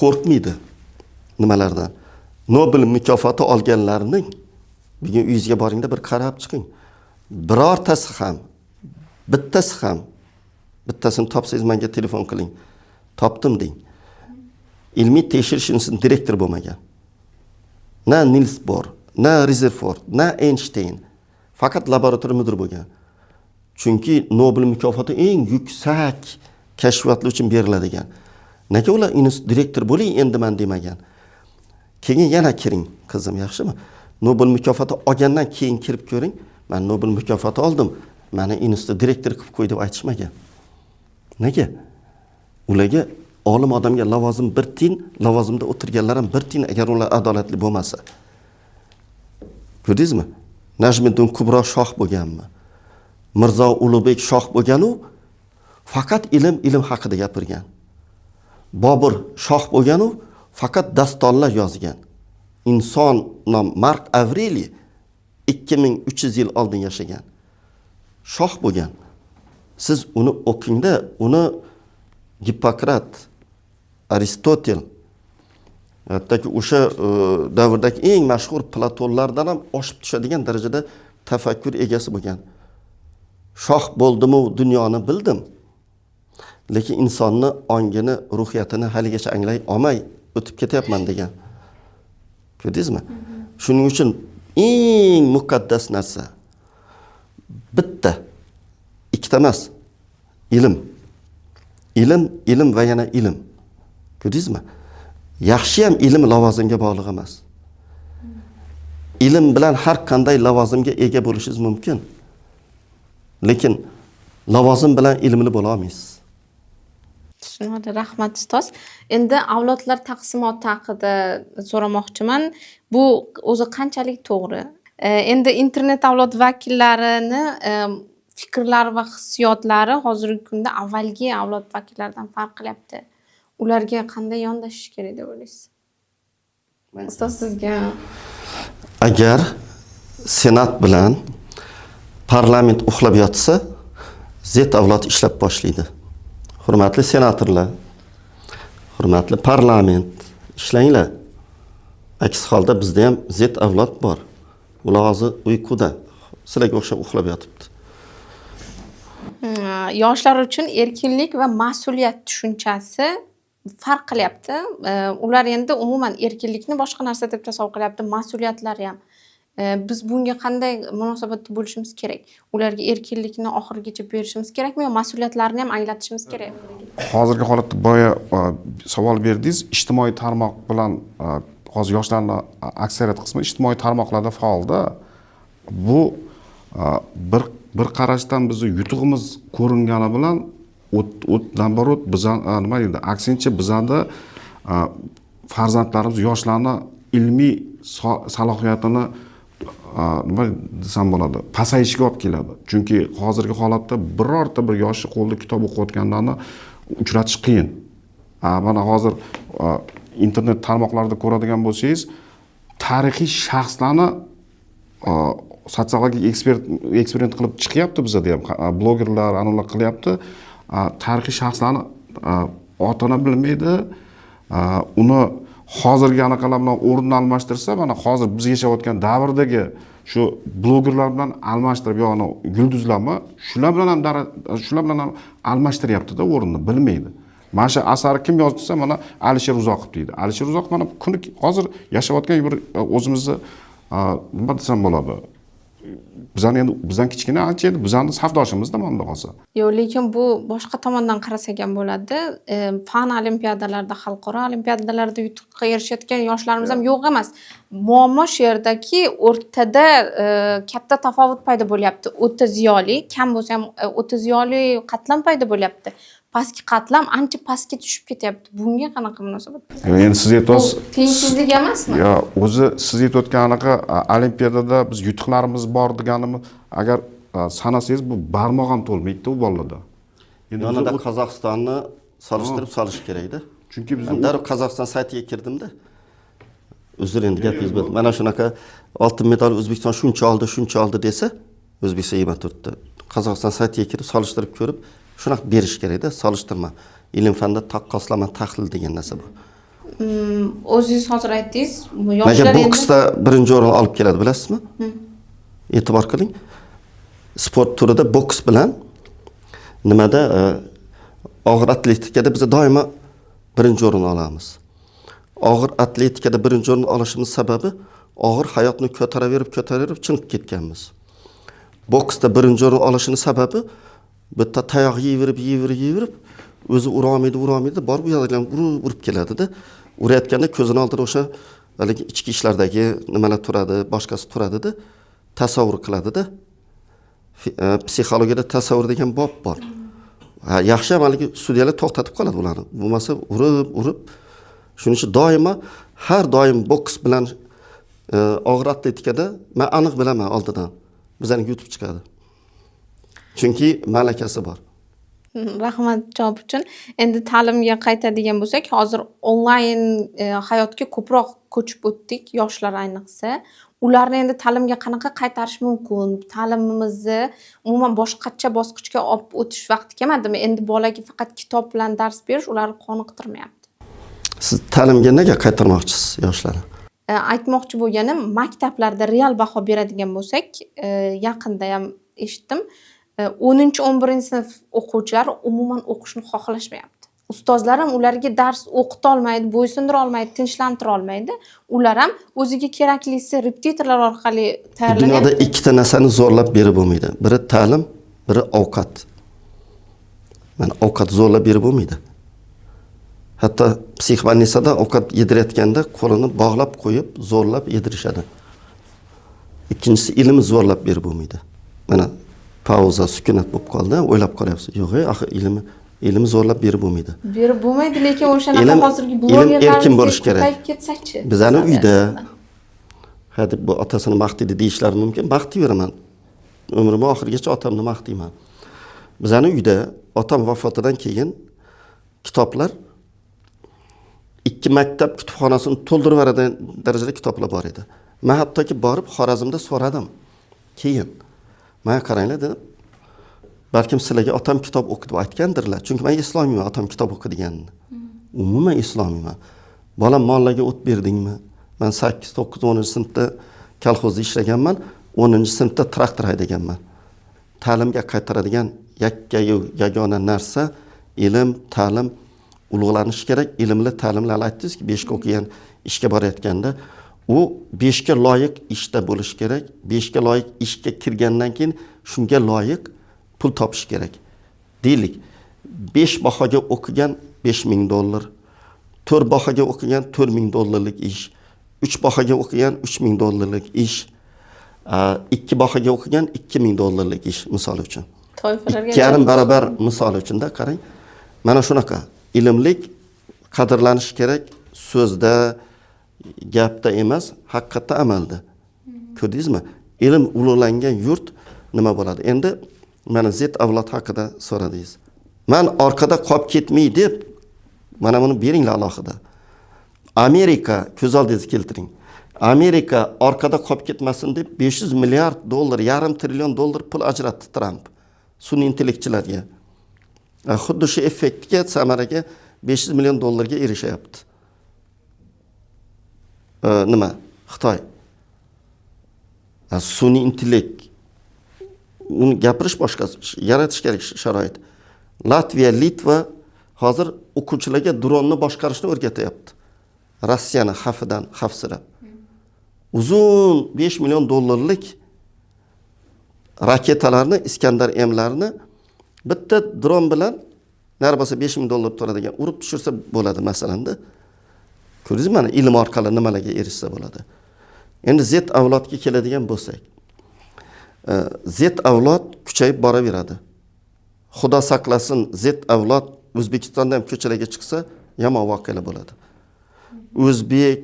A: qo'rqmaydi nimalardan. Nobel mukofoti olganlarning bugun uyingizga boringda bir qarab chiqing. Birortasi ham, bittasini topsangiz menga telefon qiling. Topdim deng. Ilmiy tekshirish institutining direktori bo'lmagan. Na Niels Bohr, na Rutherford, na Einstein. Faqat laboratoriya mudiri bo'lgan. Chunki Nobel mukofoti eng yuksak kashfiyotlar uchun beriladigan. Nega ular institut direktori bo'ling endi men demagan. Keyin yana kiring, qizim, yaxshimi? Nobel mukofoti olgandan keyin kirib ko'ring. Men Nobel mukofoti oldim. Meni institut direktori qilib qo'y deb aytishmagan. Nega? Ularga olim odamga lavozim 1 tiyin, lavozimda o'tirganlar ham 1 tiyin agar ular adolatli bo'lmasa. Ko'rdingizmi? Najmiddin Kubro shoh bo'lganmi? Mirzo Ulug'bek shoh bo'lgan-u faqat ilm haqida gapirgan. Bobur shoh bo'lgan-u faqat dastonlar yozgan. Inson nom Mark Avreliy 2300 yil oldin yashagan. Shoh bo'lgan. Siz uni o'qingda, uni Gippokrat, Aristotel, hattoki o'sha davrdagi eng mashhur Platonlardan ham oshib tushadigan darajada tafakkur egasi bo'lgan. Shoh bo'ldim-u dunyoni bildim. Lekin insonni ongini, ruhiyatini haligacha anglay olmay o'tib ketyapman degan. Ko'rdingizmi? Shuning uchun eng muqaddas narsa bitta, ikkita emas, ilm. Ilm va yana ilm. Ko'rdingizmi? Yaxshi ham ilm lavozimga bog'liq emas. Ilm bilan har qanday lavozimga ega bo'lishingiz mumkin. Lekin lavozim bilan ilmli bo'la olmaysiz.
C: Tushunadi, rahmat ustoz. Endi avlodlar taqsimoti haqida so'ramoqchiman. Bu o'zi qanchalik to'g'ri? Endi internet avlod vakillarini fikrlari va hissiyotlari hozirgi kunda avvalgi avlod vakillaridan farq qilyapti. Ularga qanday yondashish kerak deb o'ylaysiz? Ustoz, sizga
A: Agar senat bilan parlament uxlab yotsa, Z avlod ishlab boshlaydi. Hurmatli senatorlar, hurmatli parlament, ishlanglar. Aks holda bizda ham Z avlod bor. Ular hozir uyquda, sizlarga o'xshab uxlab yotibdi.
C: yoshlar uchun erkinlik va mas'uliyat tushunchasi farq qilyapti. Ular endi umuman erkinlikni boshqa narsa deb tasavvur qilyapti, mas'uliyatlari ham. Biz bunga qanday munosabatda bo'lishimiz kerak? Ularga erkinlikni oxirigacha berishimiz kerakmi yo mas'uliyatlarni ham anglatishimiz kerakmi?
B: Hozirgi holatda boya savol berdingiz, ijtimoiy tarmoq bilan hozir yoshlarning aksariyat qismi ijtimoiy tarmoqlarda faolda. Bu bir qarashdan bizni yutug'imiz ko'ringani bilan naborot biz nima deydi, aksincha bizda farzandlarimiz, yoshlarni ilmiy salohiyatini nima desam bo'ladi, pasayishga olib keladi. Chunki hozirgi holatda birorta bir yoshi qo'lda kitob o'qiyotganlarni uchratish qiyin. Mana hozir internet tarmoqlarida ko'radigan bo'lsangiz, tarixiy shaxslarni sotsiologik eksperiment qilib chiqyapti bizda ham. Blogerlar, anolar qilyapti. Tarixiy shaxslarni ota ona bilmaydi. Uni hozirgi anaqalar bilan o'rnini almashtirsa, mana hozir biz yashayotgan davrdagi shu blogerlar bilan almashtirib, ya'ni yulduzlarmi, shular bilan ham almashtiryapti-da o'rnini, bilmaydi. Mana shu asarni kim yozdi mana Alisher Uzoqov deydi. Alisher Uzoqov mana kuni hozir yashayotgan bir o'zimizni nima desam bo'ladi? Bizdan kichkina ancha edi, bizning safdoshimizda mana qolsa.
C: Yo'q, lekin bu boshqa tomondan qarasak ham bo'ladi. Fan olimpiadalarida, xalqaro olimpiadalarda yutuqqa erishayotgan yoshlarimiz ham yo'q emas. Muammo shu yerdaki, o'rtada katta tafovut paydo bo'lyapti. O'ta ziyoli, kam bo'lsa ham o'ta ziyoli qatlam paydo bo'lyapti. Pastki qatlam ancha pastga tushib ketyapti. Bunga qanaqa munosabat?
B: Endi siz aytasiz,
C: tengsizlik emasmi?
B: yo, o'zi siz aytayotgan anaqa olimpiadada biz yutuqlarimiz bor deganimiz, agar sanasangiz bu barmoq ham to'lmaydi u bolalarda.
A: Yanada Qozog'istonni solishtirib solish kerak-da.
B: Chunki biz
A: darrov Qozog'iston saytiga kirdimda. Uzr, endi gapingiz bo'ldi. Mana shunaqa oltin medal O'zbekiston shuncha oldi desa, O'zbekiston 24 ta. Qozog'iston saytiga kirib solishtirib ko'rib, shunaqa berish kerak-da, solishtirma. Ilm fanda taqqoslama, tahlil degan narsa bu.
C: O'zingiz hozir aytdingiz,
A: yoshlar boksda birinchi o'rin olib keladi, bilasizmi? E'tibor qiling. Sport turida boks bilan nimada og'ir atletikada biz doimo birinchi o'rin olamiz. Og'ir atletikada birinchi o'rin olishimiz sababi og'ir hayotni ko'taraverib chiniqib ketganmiz. Boksda birinchi o'rin olishini sababi bitta tayoq yevirib o'zi urolmaydi, borib u yerdan urib keladi-da. Urayotganda ko'zini oldida o'sha haligi ichki ishlardagi nimalar turadi, boshqasi turadi-da, tasavvur qiladi-da. Psixologiyada tasavvur degan bob bor. Yaxshi ham haligi sudyalar to'xtatib qoladi ularni. Bo'lmasa urib. Shuning uchun doimo har doim boks bilan og'ir atletikada men aniq bilaman oldidan. Bizning yutib chiqadi. Chunki malakasi bor.
C: Rahmat javob uchun. Endi ta'limga qaytadigan bo'lsak, hozir onlayn hayotga ko'proq ko'chib o'tdik, yoshlar ayniqsa. Ularni endi ta'limga qanaqa qaytarish mumkin? Ta'limimizni umuman boshqacha bosqichga olib o'tish vaqti kelmadimi? Endi bolaga faqat kitob bilan dars berish ularni qoniqtirmayapti.
A: Siz ta'limga nega qaytarmoqchisiz yoshlarni?
C: Aytmoqchi bo'lganim, maktablarda real baho beradigan bo'lsak, yaqinda ham eshitdim. 10-11 sinf o'quvchilari umuman o'qishni xohlashmayapti. Ustozlar ham ularga dars o'qita olmaydi, bo'ysundira olmaydi, tinchlantira olmaydi. Ular ham o'ziga keraklisi repetitorlar orqali tayyorlanadi.
A: Dunyoda ikkita narsani zo'rlab berib bo'lmaydi. Biri ta'lim, biri ovqat. Mana ovqat zo'rlab berib bo'lmaydi. Hatto psixoanalizada ovqat yedirayotganda qo'lini bog'lab qo'yib, zo'rlab yedirishadi. Ikkinchisi ilm zo'rlab berib bo'lmaydi. Mana pauza, sukunat bo'lib qoldi, o'ylab qolyapsiz. Yo'q, axir ilm zo'rlab berib bo'lmaydi.
C: Berib bo'lmaydi, lekin o'shanaqa hozirgi blogerlar
A: erkin bo'lish kerak.
C: Ketsa-chi.
A: Bizani uyda hadeb bu otasini maqtaydi deyishlari mumkin. Maqtayveraman. Umrim oxirigacha otamni maqtayman. Bizani uyda otam vafotidan keyin kitoblar 2 maktab kutubxonasini to'ldirib yuboradigan darajada kitoblar bor edi. Men hattoki borib Xorazmda so'radim. Keyin men qaranglar dedim. Balkim sizlarga otam kitob o'qitib aytgandirlar. Chunki men islomiyman, otam kitob o'qiganini. Umuman islomiyman. Bolam mollarga o't berdingmi? Men 8, 9, 10 sinfda kolxozda ishlaganman, 10-sinfda traktor haydaganman. Ta'limga qaytaradigan yagona narsa ilm, ta'lim ulug'lanishi kerak. Ilmli ta'limlar aytdingiz-ki, 5 ga o'qigan ishga borayotganda u 5 ga loyiq ishda bo'lish kerak. 5 ga loyiq ishga kirgandan keyin shunga loyiq pul topish kerak. Deylik, 5 bahoga o'qigan $5000, 4 bahoga o'qigan $4000 ish, 3 bahoga o'qigan $3000 ish, 2 bahoga o'qigan $2000 ish misol uchun.
C: Toifalarga
A: 2,5 barobar misol uchunda qarang. Mana shunaqa ilmlik qadrlanishi kerak, so'zda, gapda emas, haqiqatda amalda. Ko'rdingizmi? Ilm ulug'langan yurt nima bo'ladi? Endi mana Z avlod haqida so'radingiz. Men orqada qolib ketmay deb mana buni beringlar alohida. Amerika ko'z oldingizga keltiring. Amerika orqada qolib ketmasin deb $500 milliard, $1,5 trillion pul ajratdi Trump sun'iy intellektchilarga. Xuddi shu effektga, samaraga 500 million dollarga erishyapti. Nima? Xitoy. Sun'iy intellekt. Uni gapirish boshqa, yaratish kerak sharoit. Latviya, Litva hozir o'quvchilarga dronni boshqarishni o'rgatyapti. Rossiyani xavfidan xavfsirab. Uzun 5 million dollarlik raketalarni, Iskandar M'larni bitta dron bilan narsa 5 ming dollar turadigan urib tushirsa bo'ladi masalanda. Ko'rdingizmi, mana ilm orqali nimalarga erishsa bo'ladi. Endi Z avlodga keladigan bo'lsak, Z avlod kuchayib boraveradi. Xudo saqlasin, Z avlod O'zbekistonda ham ko'chalarga chiqsa, yomon voqealar bo'ladi. O'zbek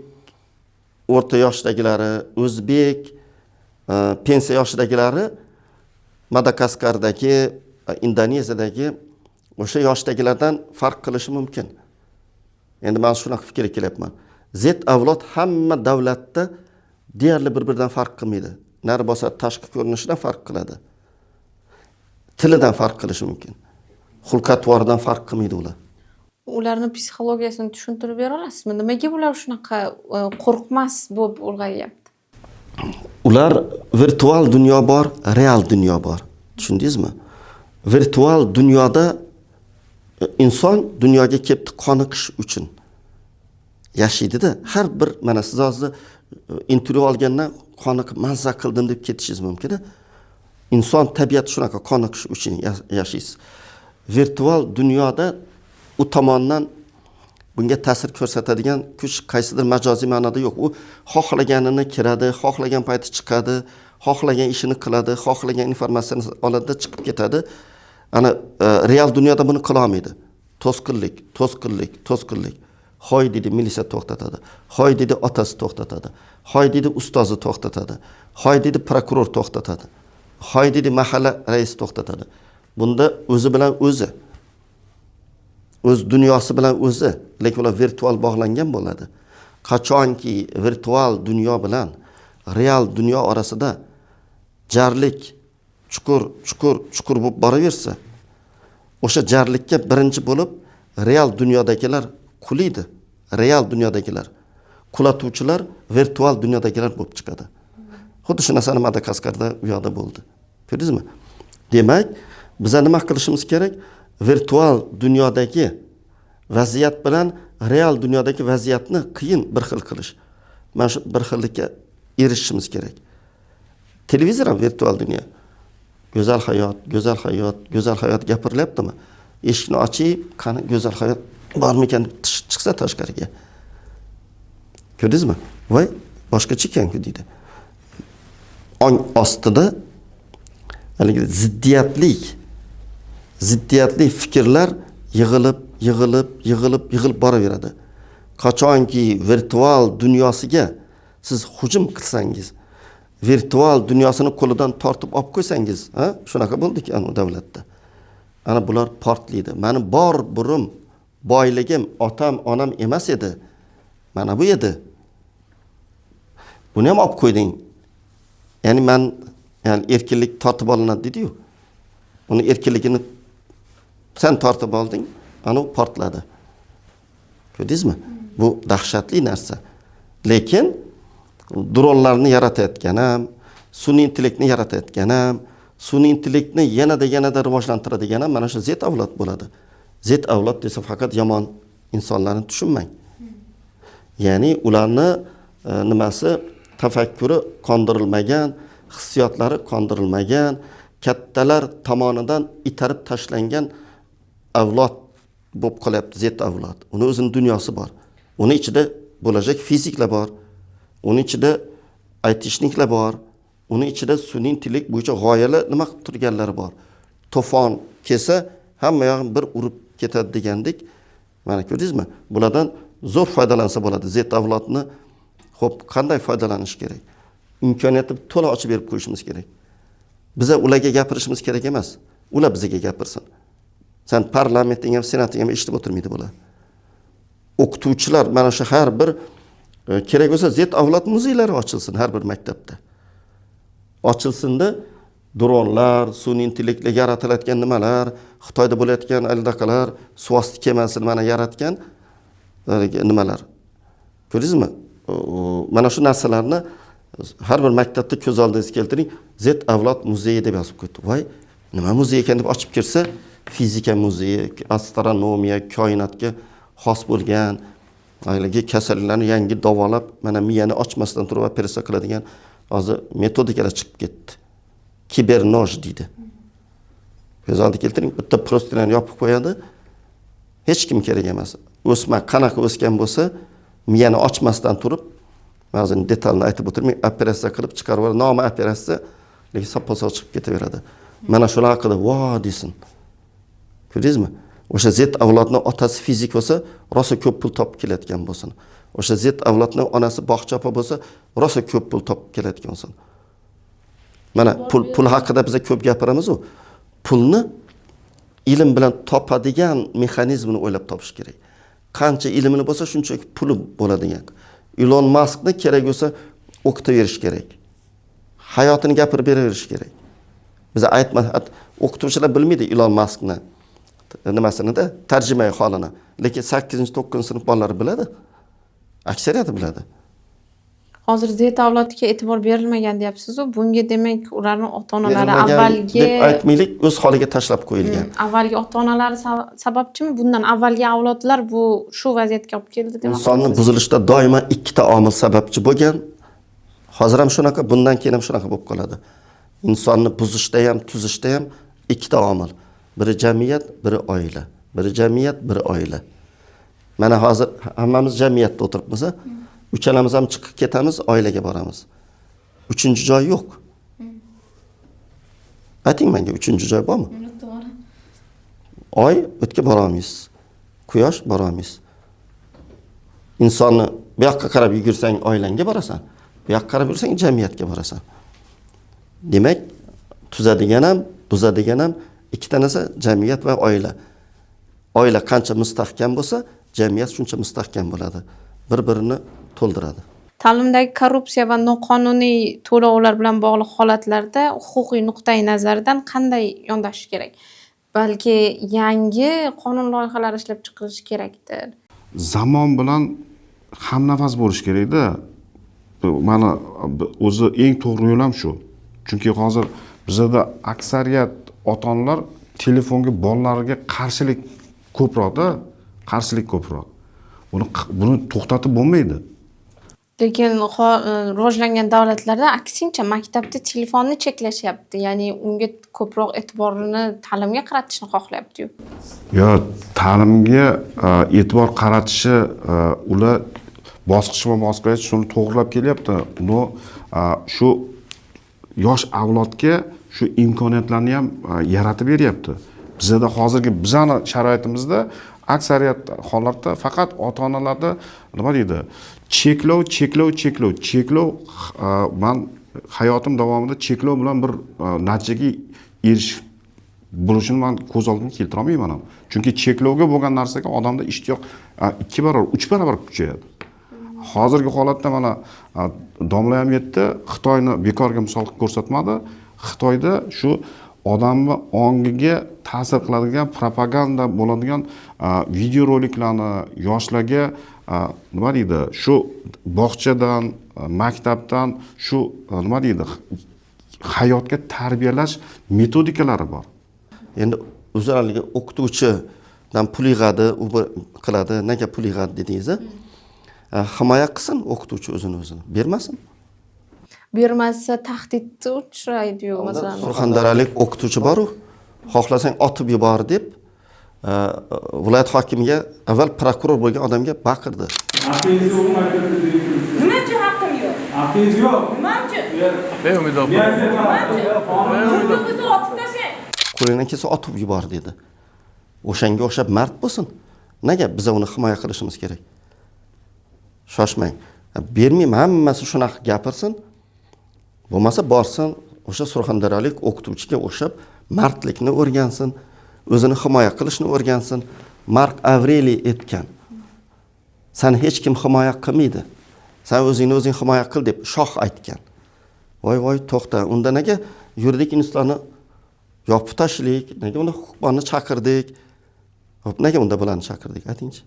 A: o'rta yoshdagilari, o'zbek pensiya yoshidagilari Madagaskardagi, Indoneziyadagi o'sha yoshdagilardan farq qilishi mumkin. Endi men shunaqa fikrga kelyapman. Z avlod hamma davlatda deyarli bir-biridan farq qilmaydi. Nari bo'lsa tashqi ko'rinishidan farq qiladi. Tilidan farq qilishi mumkin. Xulq-atvoridan farq qilmaydi ular.
C: Ularning psixologiyasini tushuntirib bera olasizmi? Nimaga ular shunaqa qo'rqmas bo'lib ulg'ayyapti?
A: Ular virtual dunyo bor, real dunyo bor. Tushundingizmi? Virtual dunyoda inson dunyoga kelibdi qoniqish uchun yashaydi-da. Har bir mana siz hozir intervyu olgandan qoniqib mazza qildim deb ketishingiz mumkin. Inson tabiati shunaqa qoniqish uchun yashaysiz. Virtual dunyoda u tomonidan bunga ta'sir ko'rsatadigan kuch qaysidir majoziy ma'noda yo'q. U xohlaganini kiradi, xohlagan payti chiqadi, xohlagan ishini qiladi, xohlagan informatsiyani oladi, chiqib ketadi. Ana real dunyoda buni qila olmaydi. To'sqinlik. Hoy dedi militsiya to'xtatadi. Hoy dedi otasi to'xtatadi. Hoy dedi ustozi to'xtatadi. Hoy dedi prokuror to'xtatadi. Hoy dedi mahalla raisi to'xtatadi. Bunda o'zi bilan o'zi, o'z dunyosi bilan o'zi, lekin ular virtual bog'langan bo'ladi. Qachonki virtual dunyo bilan real dunyo orasida jarlik chuqur bo'lib boraversa, o'sha jarlikka birinchi bo'lib real dunyodagilar qulaydi. Real dunyodagilar qulatuvchilar virtual dunyodagilar bo'lib chiqadi. Xuddi shu narsani Madagaskarda u yoqda bo'ldi. Ko'rdingizmi? Demak, biz nima qilishimiz kerak? Virtual dunyodagi vaziyat bilan real dunyodagi vaziyatni qiyin bir xil qilish. Mana shu bir xillikka erishishimiz kerak. Televizor ham virtual dunyo. Go'zal hayot gapirilyaptimi? Eshikni ochib, qani go'zal hayot bormikan deb chiqsa tashqariga. Ko'rdingizmi? Voy, boshqacha ekan-ku deydi. Ong ostida haligi ziddiyatli fikrlar yig'ilib boraveradi. Qachonki virtual dunyosiga siz hujum qilsangiz, virtual dunyosini qo'lidan tortib olib qo'ysangiz, shunaqa bo'ldi-ku anu davlatda. Ana bular portlaydi. Meni bor burim, boyligim otam, onam emas edi. Mana bu edi. Buni ham olib qo'yding. Ya'ni erkinlik tortib olinadi dedi-yu. Uni erkinligini sen tortib olding, ana portladi. Ko'rdingizmi? Bu dahshatli narsa. Lekin dronlarni yaratayotgan ham, sun'iy intellektni yaratayotgan ham, sun'iy intellektni yanada rivojlantiradigan ham mana shu Z avlod bo'ladi. Z avlod desa faqat yomon insonlarni tushunmang. Ya'ni ularni nimasi tafakkuri qondirilmagan, hissiyotlari qondirilmagan, kattalar tomonidan itarib tashlangan avlod bo'lib qolyapti Z avlod. Uni o'zining dunyosi bor. Uni ichida bo'lajak fiziklar bor. Uni ichida aytishliklar bor. Uni ichida sun'iy intellekt bo'yicha g'oyalar nima qilib turganlari bor. To'fon kelsa hamma yog'ini bir urib ketadi degandek. Mana ko'rdingizmi? Bulardan zo'r foydalansa bo'ladi. Z avlodni xo'p qanday foydalanish kerak? Imkoniyatni to'la ochib berib qo'yishimiz kerak. Biza ularga gapirishimiz kerak emas. Ular bizga gapirsin. Sen parlamentning ham, senatning ham eshitib o'tirmaydi bular. O'qituvchilar mana shu har bir kerak bo'lsa Z avlod muzeylari ochilsin har bir maktabda. Ochilsinda dronlar, sun'iy intellektga yaratilayotgan nimalar, Xitoyda bo'layotgan aldaqalar, suvosti kemasini mana yaratgan nimalar. Ko'rdingizmi? Mana shu narsalarni har bir maktabda ko'z oldingizga keltiring. Z avlod muzeyi deb yozib qo'ydi. Voy, nima muzey ekan deb ochib kirsa, fizika muzeyi, astronomiya, koinotga xos bo'lgan, ayolga kasalliklarni yangi davolab, mana miyani ochmasdan turib operatsiya qiladigan hozir metodikalar chiqib ketdi. Kibernoj deydi. Ko'z oldiga keltiring, bitta prostinani yopib qo'yadi. Hech kim kerak emas. O'sma qanaqa o'sgan bo'lsa, miyani ochmasdan turib, ba'zan detalni aytib o'tirmay, operatsiya qilib chiqarib yuboradi. Nomi operatsiya, lekin soppa-sog' chiqib ketaveradi. Mana shular haqida vo desin. Ko'rdingizmi? O'sha Z avlodning otasi fizik bo'lsa, rosa ko'p pul topib kelayotgan bo'lsin. O'sha Z avlodning onasi bog'cha opa bo'lsa, rosa ko'p pul topib kelayotgan bo'lsin. Mana pul haqida biz ko'p gapiramiz-ku. Pulni ilm bilan topadigan mexanizmini o'ylab topish kerak. Qancha ilmini bo'lsa, shuncha puli bo'ladigan. Elon Muskni kerak bo'lsa o'qitaverish kerak. Hayotini gapirib beraverish kerak. Biz o'qituvchilar bilmaydi Elon Muskni nimasini-da, tarjimai holini. Lekin 8-9 sinf bolalari biladi. Aksariyati biladi.
C: Hozir Z avlodiga e'tibor berilmagan deyapsiz-ku, bunga demak ularning ota-onalari avvalgi
A: deb aytmaylik, o'z holiga tashlab qo'yilgan.
C: Avvalgi ota-onalari sababchimi? Bundan avvalgi avlodlar bu shu vaziyatga olib keldi demoqchisiz.
A: Insonning buzilishida doimo ikkita omil sababchi bo'lgan. Hozir ham shunaqa, bundan keyin ham shunaqa bo'lib qoladi. Insonni buzishda ham, tuzishda ham ikkita omil. Biri jamiyat, biri oila. Biri jamiyat, biri oila. Mana hozir hammamiz jamiyatda o'tiribmiz. Uchalamiz ham chiqib ketamiz, oilaga boramiz. Uchinchi joy yo'q. Ayting menga, uchinchi joy bormi? Oy o'tga bora olmaysiz. Quyosh bora olmaysiz. Insonni bu yoqqa qarab yugursang oilangga borasan. Bu yoqqa qarab yursang jamiyatga borasan. Demak, tuzadigan ham, buzadigan ham ikkita narsa, jamiyat va oila. Oila qancha mustahkam bo'lsa, jamiyat shuncha mustahkam bo'ladi. Bir-birini to'ldiradi.
C: Ta'limdagi korrupsiya va noqonuniy to'lovlar bilan bog'liq holatlarda huquqiy nuqtai nazardan qanday yondashish kerak? Balki yangi qonun loyihalari ishlab chiqilishi kerakdir.
B: Zamon bilan hamnafas bo'lish kerak-da. Mana o'zi eng to'g'ri yo'l ham shu. Chunki hozir bizda aksariyat ota-onalar telefonga bolalariga qarshilik ko'proq-da, qarshilik ko'proq. Buni to'xtatib bo'lmaydi.
C: Lekin rivojlangan davlatlarda aksincha maktabda telefonni cheklashyapti. Ya'ni unga ko'proq e'tiborini ta'limga qaratishni xohlayapti-yu.
B: Yo, ta'limga e'tibor qaratishi ular bosqichma-bosqich shuni to'g'rilab kelyapti. Uni shu yosh avlodga shu imkoniyatlarni ham yaratib beryapti. Bizda hozirgi bizani sharoitimizda aksariyat hollarda faqat ota-onalarda nima deydi? Cheklov. Men hayotim davomida cheklov bilan bir natijaga erishib bo'lishini men ko'z oldimga keltira olmayman ham. Chunki cheklovga bo'lgan narsaga odamda ishtiyoq 2 barobar, 3 barobar kuchayadi. Hozirgi holatda mana domla ham aytdi, Xitoyni bekorga misol ko'rsatmadi. Xitoyda shu odamni ongiga ta'sir qiladigan propaganda bo'ladigan videoroliklarni yoshlarga nima deydi? Shu bog'chadan, maktabdan shu nima deydi? Hayotga tarbiyalash metodikalari bor.
A: Endi o'zlariga o'qituvchidan pul yig'adi, u qiladi. Nega pul yig'adi dedingiz? Himoya qilsin o'qituvchi o'zini bermasin.
C: Bermasa tahdidga uchraydi-yu, masalan.
A: Surxondaryolik o'qituvchi bor-ku, xohlasang otib yubor deb viloyat hokimiga avval prokuror bo'lgan odamga baqirdi.
F: Haqingiz yo'q maktabda direktor.
E: Nima uchun haqqim yo'q?
F: Haqingiz yo'q.
E: Nima uchun?
F: Beumid opa.
E: O'zingizni otib tashlang.
A: Qo'lingdan kelsa otib yubor dedi. O'shanga o'xshab mard bo'lsin. Nega biz uni himoya qilishimiz kerak? Shoshmang. Bermayman, hammasi shunaqa gapirsin. Bo'lmasa borsin, o'sha surxondaryolik o'qituvchiga o'xshab mardlikni o'rgansin, o'zini himoya qilishni o'rgansin. Mark Avreliy aytgan. Seni hech kim himoya qilmaydi. Sen o'zingni o'zing himoya qil deb shoh aytgan. Voy to'xta, unda nega yuridik institutlarni yopib tashlaylik, nega unda huquqbonni chaqirdik? Hop, nega unda bularni chaqirdik? Aytingchi.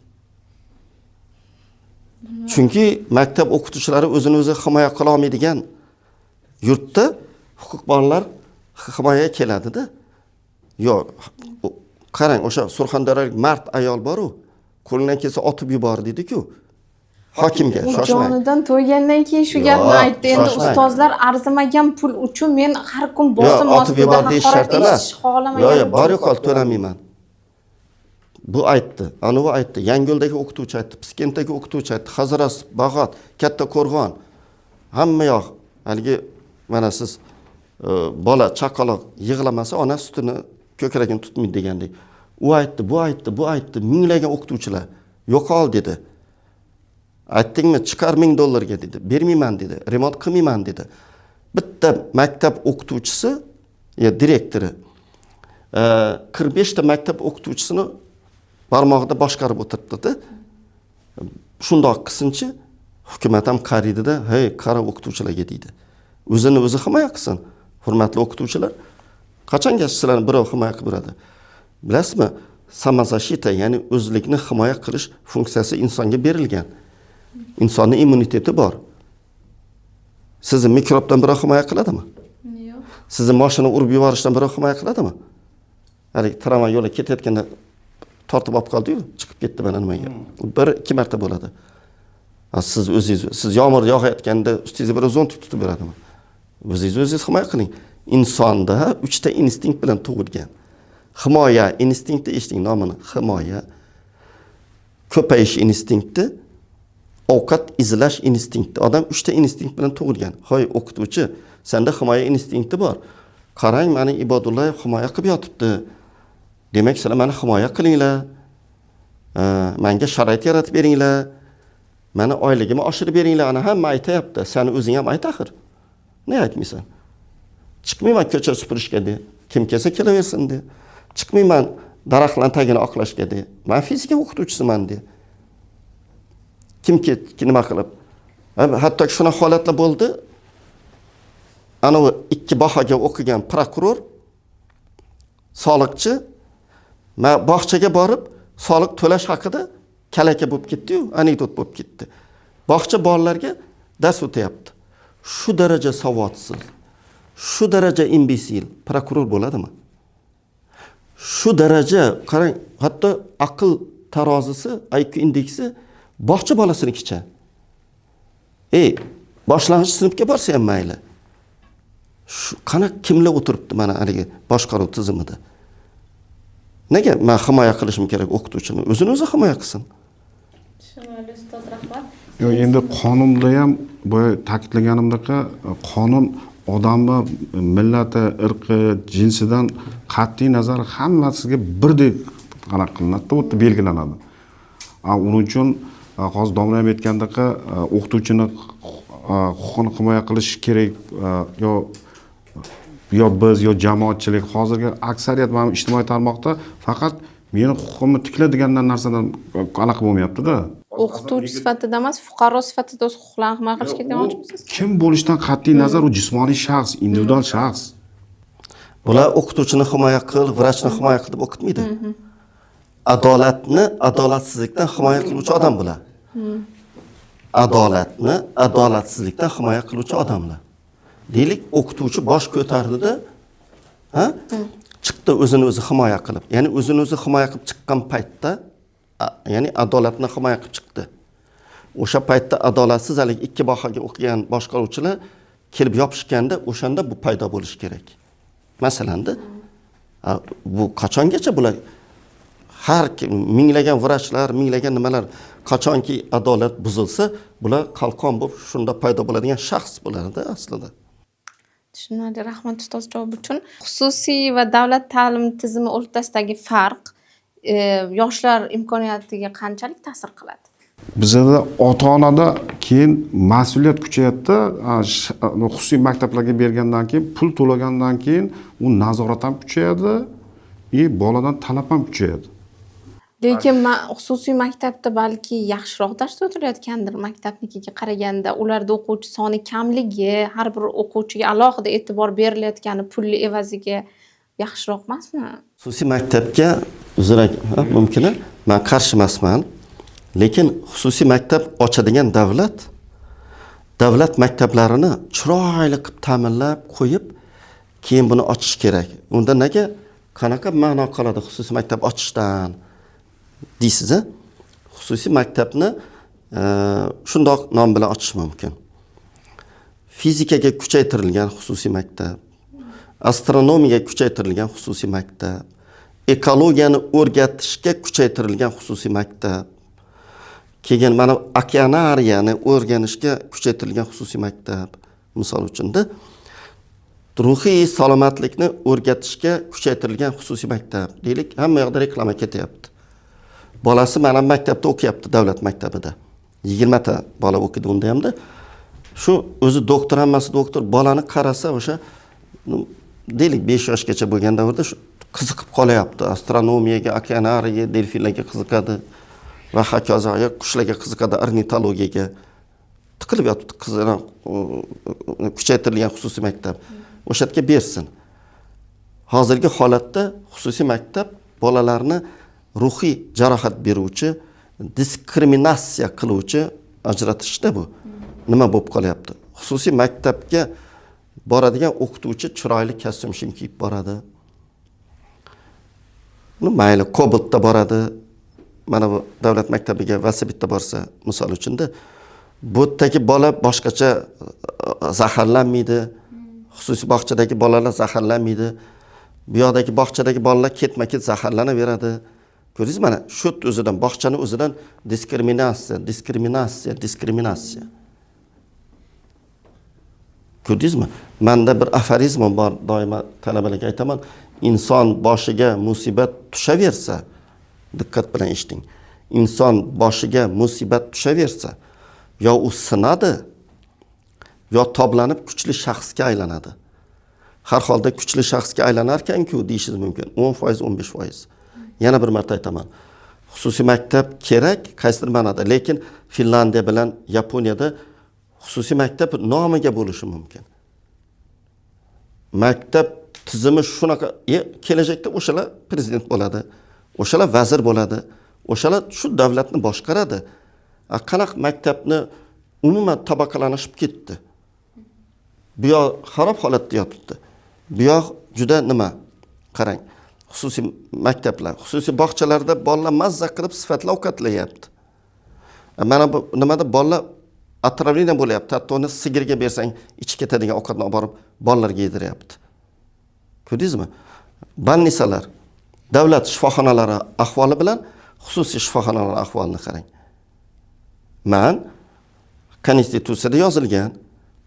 A: Chunki maktab o'qituvchilari o'zini o'zi himoya qila olmaydigan yurtda huquqbonlar himoyaga keladi-da. Yo'q, qarang, o'sha Surxondaryolik mard ayol bor-ku, qo'lidan kelsa otib yubor dedi-ku. Hokimga shoshmang.
C: Jonidan to'ygandan keyin shu gapni aytdi. Endi
A: shoshmang.
C: ustozlar arzimagan pul uchun men har kun bosim
A: Otib yubor deyish shart emas. Yo'q, bor yo'qol to'lamayman. Bu aytdi, anavi aytdi, Yangiyo'ldagi o'qituvchi aytdi, Piskentdagi o'qituvchi aytdi, Haziras, Bag'ot, Katta Qo'rg'on. Hamma yoq, haligi mana siz bola chaqaloq yig'lamasa ona sutini ko'kragini tutmaydi degandek. U aytdi, bu aytdi, minglagan o'qituvchilar yo'qol dedi. Aytdingmi, chiqar $1000 dedi. Bermayman dedi. Remont qilmayman dedi. Bitta maktab o'qituvchisi, direktori 45 ta maktab o'qituvchisini barmog'ida boshqarib o'tiribdi-da. Shundoq qilsinchi, hukumat ham qaraydi-da, "Hey, qara o'qituvchilarga" deydi. O'zini o'zi himoya qilsin. Hurmatli o'qituvchilar, qachongacha sizlarni birov himoya qilib beradi? Bilasizmi? Samozashita, ya'ni o'zlikni himoya qilish funksiyasi insonga berilgan. Insonning immuniteti bor. Sizni mikrobdan birov himoya qiladimi?
C: Yo'q.
A: Sizni mashina urib yuborishdan birov himoya qiladimi? Hali tramvay yo'li ketayotganda tortib olib qoldi-yu, chiqib ketdi mana nimaga. 1-2 marta bo'ladi. Siz o'zingiz, siz yomg'ir yog'ayotganda ustingizga bir zont tutib beradimi? O'zingiz himoya qiling. Insonda 3 ta instinkt bilan tug'ilgan. Himoya instinkti, eshiting nomini. Himoya, ko'payish instinkti, ovqat izlash instinkti. Odam 3 ta instinkt bilan tug'ilgan. Hoy o'qituvchi, senda himoya instinkti bor. Qarang, meni Ibodullayev himoya qilib yotibdi. Demak, sizlar meni himoya qilinglar. Menga sharoit yaratib beringlar. Meni oyligimni oshirib beringlar. Ana hamma aytayapti. Seni o'zing ham ayt axir. Ne aytmaysan? Chiqmayman ko'cha supurishga de. Kim kelsa kelaversin de. Chiqmayman daraxtlarning tagini oqlashga de. Men fizika o'qituvchisiman de. Kim nima qilib? Hatto shuna holatlar bo'ldi. Anavi 2 bahoga o'qigan prokuror, soliqchi, men bog'chaga borib, soliq to'lash haqida kalaka bo'lib ketdi-yu, anekdot bo'lib ketdi. Bog'cha bolalarga dars o'tayapti. Shu daraja savodsiz, shu daraja imbesil prokuror bo'ladimi? Shu daraja, qarang, hatto aql tarozisi, IQ indeksi bog'cha bolasinikicha. Boshlang'ich sinfga borsa ham mayli. Shu qanaqa kimlar o'tiribdi mana haligi boshqaruv tizimida? Nega men himoya qilishim kerak o'qituvchini? O'zini o'zi himoya qilsin.
C: Tushunarli ustoz, rahmat.
B: Yo'q, endi qonunda ham boya ta'kidlaganimdek, qonun odamni millati, irqi, jinsidan qat'iy nazar hammasiga birdek qanaqa qilinadi, bu yerda belgilanadi. Uning uchun hozir domla ham aytgandek, o'qituvchini huquqini himoya qilish kerak, yo biz, yo jamoatchilik. Hozirgi aksariyat mana ijtimoiy tarmoqda faqat meni huquqimni tiklaydigan narsadan anaqa bo'lmayapti-da.
C: O'qituvchi sifatida emas, fuqaro sifatida o'z huquqlarini himoya qilish kerak demoqchimisiz?
B: Kim bo'lishidan qat'iy nazar u jismoniy shaxs, individual shaxs.
A: Bular o'qituvchini himoya qil, vrachni himoya qil deb o'qitmaydi. Adolatni adolatsizlikdan himoya qiluvchi odam bular. Adolatni adolatsizlikdan himoya qiluvchi odamlar. Deylik, o'qituvchi bosh ko'tardi-da, chiqdi o'zini o'zi himoya qilib. Ya'ni o'zini o'zi himoya qilib chiqqan paytda, ya'ni adolatni himoya qilib chiqdi. O'sha paytda adolatsiz hali 2 bahoga o'qigan boshqaruvchilar kelib yopishganda, o'shanda bu paydo bo'lishi kerak. Masalanda, bu qachongacha bular har kim minglagan vrachlar, minglagan nimalar qachonki adolat buzilsa, bular qalqon bo'lib shunda paydo bo'ladigan shaxs bo'ladi aslida.
C: Tushunarli, rahmat ustoz javob uchun. Xususiy va davlat ta'lim tizimi o'rtasidagi farq yoshlar imkoniyatiga qanchalik ta'sir qiladi?
B: Bizda ota-onada keyin mas'uliyat kuchayadi. Xususiy maktablarga bergandan keyin, pul to'lagandan keyin u nazorat ham kuchayadi, boladan talab ham kuchayadi.
C: Lekin men xususiy maktabda balki yaxshiroq dars o'tilayotgandir maktabnikiga qaraganda. Ularda o'quvchi soni kamligi, har bir o'quvchiga alohida e'tibor berilayotgani pulli evaziga yaxshiroq emasmi?
A: Xususiy maktabga uzr mumkin, men qarshi emasman. Lekin xususiy maktab ochadigan davlat maktablarini chiroyli qilib ta'minlab qo'yib, keyin buni ochish kerak. Unda nega qanaqa ma'no qoladi xususiy maktab ochishdan deysiz? Xususiy maktabni shundoq nom bilan ochish mumkin. Fizikaga kuchaytirilgan xususiy maktab, astronomiyaga kuchaytirilgan xususiy maktab, ekologiyani o'rgatishga kuchaytirilgan xususiy maktab, keyin mana okeanariyani o'rganishga kuchaytirilgan xususiy maktab, misol uchunda ruhiy salomatlikni o'rgatishga kuchaytirilgan xususiy maktab. Deylik, hamma yoqda reklama ketyapti. Bolasi mana maktabda o'qiyapti, davlat maktabida. 20 ta bola o'qiydi unda hamda. Shu o'zi doktor, hammasi doktor, bolani qarasa o'sha deylik 5 yoshgacha bo'lgan davrda shu qiziqib qolyapti. Astronomiyaga, okeanariyaga, delfinlarga qiziqadi va hokazoga, qushlarga qiziqadi, ornitologiyaga. Tiqilib yotibdi qizlar kuchaytirilgan xususiy maktab. O'sha yerga bersin. Hozirgi holatda xususiy maktab bolalarni ruhiy jarohat beruvchi, diskriminatsiya qiluvchi ajratishda bu. Nima bo'lib qolyapti? Xususiy maktabga boradigan o'qituvchi chiroyli kostyum shim kiyib boradi. Mayli, Cobaltda boradi. Mana bu davlat maktabiga velosipedda borsa, misol uchunda, bu yerdagi bola boshqacha zaharlanmaydi. Xususiy bog'chadagi bolalar zaharlanmaydi. Bu yoqdagi bog'chadagi bolalar ketma-ket zaharlanaveradi. Ko'rdingizmi? Mana shu o'zidan, bog'chani o'zidan diskriminatsiya. Ko'rdingizmi? Menda bir aforizm bor, doimo talabalarga aytaman. Inson boshiga musibat tushaversa, diqqat bilan eshiting. Inson boshiga musibat tushaversa, yo u sinadi, yo toblanib kuchli shaxsga aylanadi. Har holda kuchli shaxsga aylanar ekan-ku deyishingiz mumkin. 10%, 15%. Yana bir marta aytaman. Xususiy maktab kerak, qaysidir ma'noda, lekin Finlandiya bilan Yaponiyada xususiy maktab nomiga bo'lishi mumkin. Maktab tizimi shunaqa, kelajakda o'shalar prezident bo'ladi, o'shalar vazir bo'ladi, o'shalar shu davlatni boshqaradi. Qanaqa maktabni umuman tabaqalanishib ketdi. Bu yoq xarob holatda yotibdi. Bu yoq juda nima? Qarang. Xususiy maktablar, xususiy bog'chalarda bolalar mazza qilib sifatli ovqatlayapti. Mana bu nimada bolalar atravleniya bo'lyapti. Hatto uni sigirga bersang ichi ketadigan ovqatni olib borib bolalarga yediryapti. Ko'rdingizmi? Bannisalar, davlat shifoxonalari ahvoli bilan xususiy shifoxonalar ahvolini qarang. Men konstitutsiyada yozilgan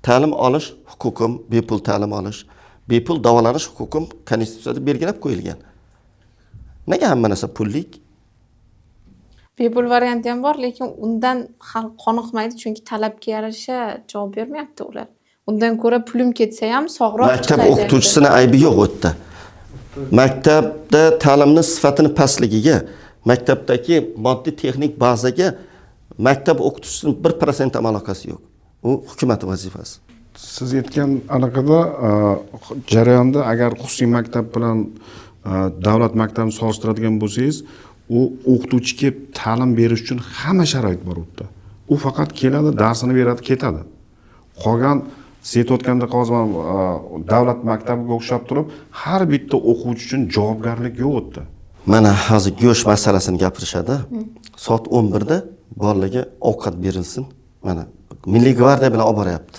A: ta'lim olish huquqim, bepul ta'lim olish, bepul davolanish huquqim konstitutsiyada belgilab qo'yilgan. Nega hamma narsa pullik?
C: Bepul varianti ham bor, lekin undan xalq qoniqmaydi, chunki talabga yarasha javob bermayapti ular. Undan ko'ra pulim ketsa ham sog'roq
A: Maktab o'qituvchisini aybi yo'q u yerda. Maktabda ta'limni sifatini pastligiga, maktabdagi moddiy texnik bazaga maktab o'qituvchisining 1% ham aloqasi yo'q. U hukumat vazifasi.
B: Siz aytgan anaqada jarayonda agar xususiy maktab bilan davlat maktabini solishtiradigan bo'lsangiz, u o'qituvchiga ta'lim berish uchun hamma sharoit bor u yerda. U faqat keladi, darsini beradi, ketadi. Qolgan siz aytayotganda hozir davlat maktabiga o'xshab turib, har bitta o'quvchi uchun javobgarlik yo'q u yerda.
A: Mana hozir go'sht masalasini gapirishadi. Soat 11 da bolalarga ovqat berilsin. Mana Milliy gvardiya bilan olib boryapti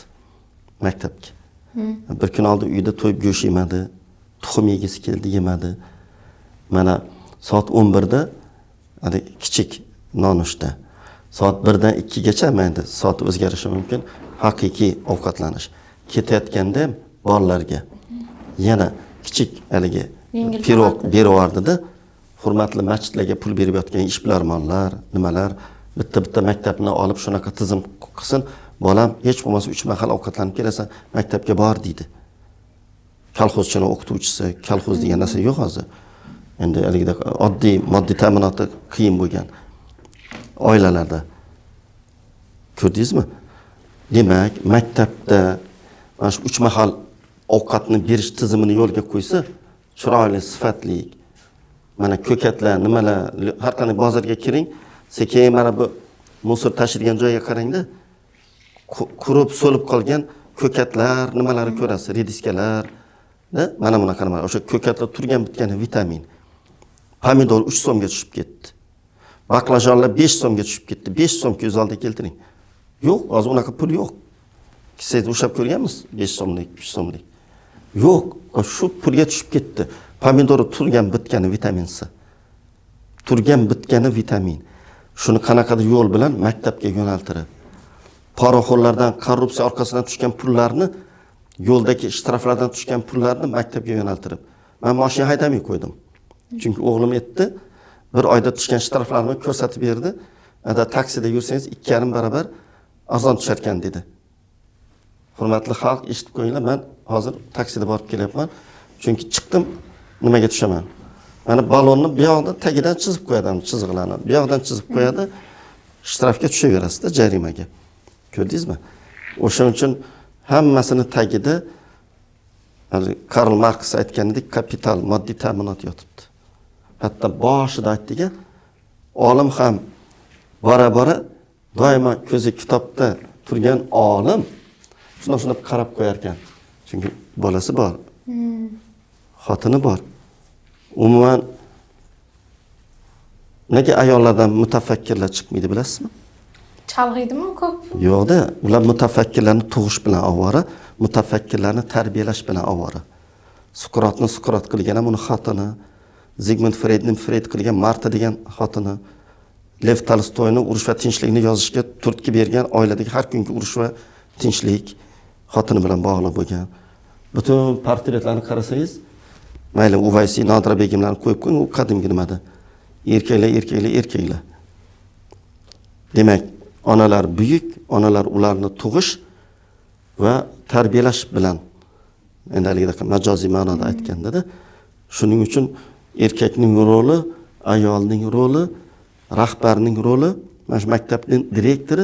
A: maktabga. Bir kun oldin uyda to'yib go'sht yemadi, tuxum yegisi keldi, yemadi. Mana soat 11 da hali kichik nonushta. Soat 1 dan 2 gacha mayli, soat o'zgarishi mumkin. Haqiqiy ovqatlanish. Ketayotganda ham bolalarga yana kichik haligi pirog berib yubordi-da. Hurmatli masjidlarga pul berib yotgan ishbilarmonlar, nimalar bitta maktabni olib shunaqa tizim qilsin. Bolam hech bo'lmasa 3 mahal ovqatlanib kelasan, maktabga bor deydi. Kolxozchining o'qituvchisi, kolxoz degan narsa yo'q hozir. Endi haligida oddiy moddiy ta'minoti qiyin bo'lgan oilalarda. Ko'rdingizmi? Demak, maktabda mana shu 3 mahal ovqatni berish tizimini yo'lga qo'ysa, chiroyli, sifatli, mana ko'katlar, nimalar, har qanday bozorga kiring, sekin mana bu musor tashirgan joyga qarangda, qurib, so'lib qolgan ko'katlar, nimalarni ko'rasiz, rediskalar, mana bunaqa nima. O'sha ko'katlar turgan bitgani vitamin. Pomidor 3 so'mga tushib ketdi. Baklajonlar 5 so'mga tushib ketdi. 5 so'm ko'z oldiga keltiring. Yo'q, hozir unaqa pul yo'q. Siz ushab ko'rganmisiz? 5 so'mlik, 3 so'mlik. Yo'q, shu pulga tushib ketdi. Pomidor turgan bitgani vitamin C. Turgan bitgani vitamin. Shuni qanaqadir yo'l bilan maktabga yo'naltirib, poraxo'rlardan, korrupsiya orqasidan tushgan pullarni, yo'ldagi shtraflardan tushgan pullarni maktabga yo'naltirib, men mashina haydamay qo'ydim. Chunki o'g'lim aytdi, bir oyda tushgan shtraflarni ko'rsatib berdi. Agar taksida yursangiz 2,5 barobar arzon tushar ekan dedi. Hurmatli xalq, eshitib qo'yinglar, men hozir taksida borib kelyapman. Chunki chiqdim, nimaga tushaman? Mana balonni bu yoqdan tagidan chizib qo'yadi, chiziqlarni. Bu yoqdan chizib qo'yadi, shtrafga tushaverasiz-da, jarimaga. Ko'rdingizmi? O'shaning uchun hammasini tagida Karl Marx aytganidek kapital, moddiy ta'minot yotibdi. Hatto boshida aytdiga, olim ham bora-bora doimo ko'zi kitobda turgan olim shunday qarab qo'yar ekan. Chunki bolasi bor. Xotini bor. Umuman nega ayollardan mutafakkirlar chiqmaydi bilasizmi?
C: Chalg'iydimi ko'p?
A: Yo'qda, ular mutafakkirlarni tug'ish bilan ovora, mutafakkirlarni tarbiyalash bilan ovora. Suqrotni Suqrot qilgan ham uni xotini, Zigmund Freydni Freyd qilgan Marta degan xotini, Lev Tolstoyni urush va tinchlikni yozishga turtki bergan oiladagi har kungi urush va tinchlik xotini bilan bog'liq bo'lgan. Butun portretlarni qarasangiz, mayli Uvaysi, Nodira begimlarni qo'yib qo'ying, u qadimgi nimada. Erkaklar. Demak, onalar buyuk, onalar ularni tug'ish va tarbiyalash bilan, endi haligida majoziy ma'noda aytganda-da, shuning uchun erkakning roli, ayolning roli, rahbarning roli, mana shu maktabning direktori,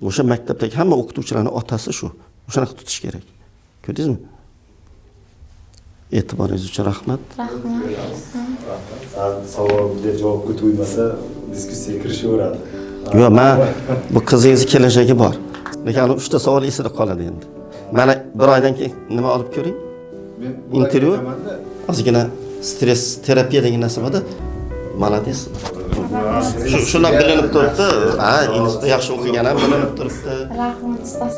A: o'sha maktabdagi hamma o'qituvchilarning otasi shu. O'shanaqa tutish kerak. Ko'rdingizmi? E'tiboringiz uchun rahmat.
G: Savolga javobga to'ymasa, diskussiyaga kirishaveradi.
A: Yo'q, men bu qizingiz kelajagi bor. Lekin 3 ta savol esida qoladi endi. Mana bir oydan keyin nima olib ko'ring? Intervyu. Ozgina stress terapiya degan narsa borda. Malades. Shundan bilinib turibdi. Ha, institutda yaxshi o'qigan ham bilinib turibdi.
C: Rahmat ustoz.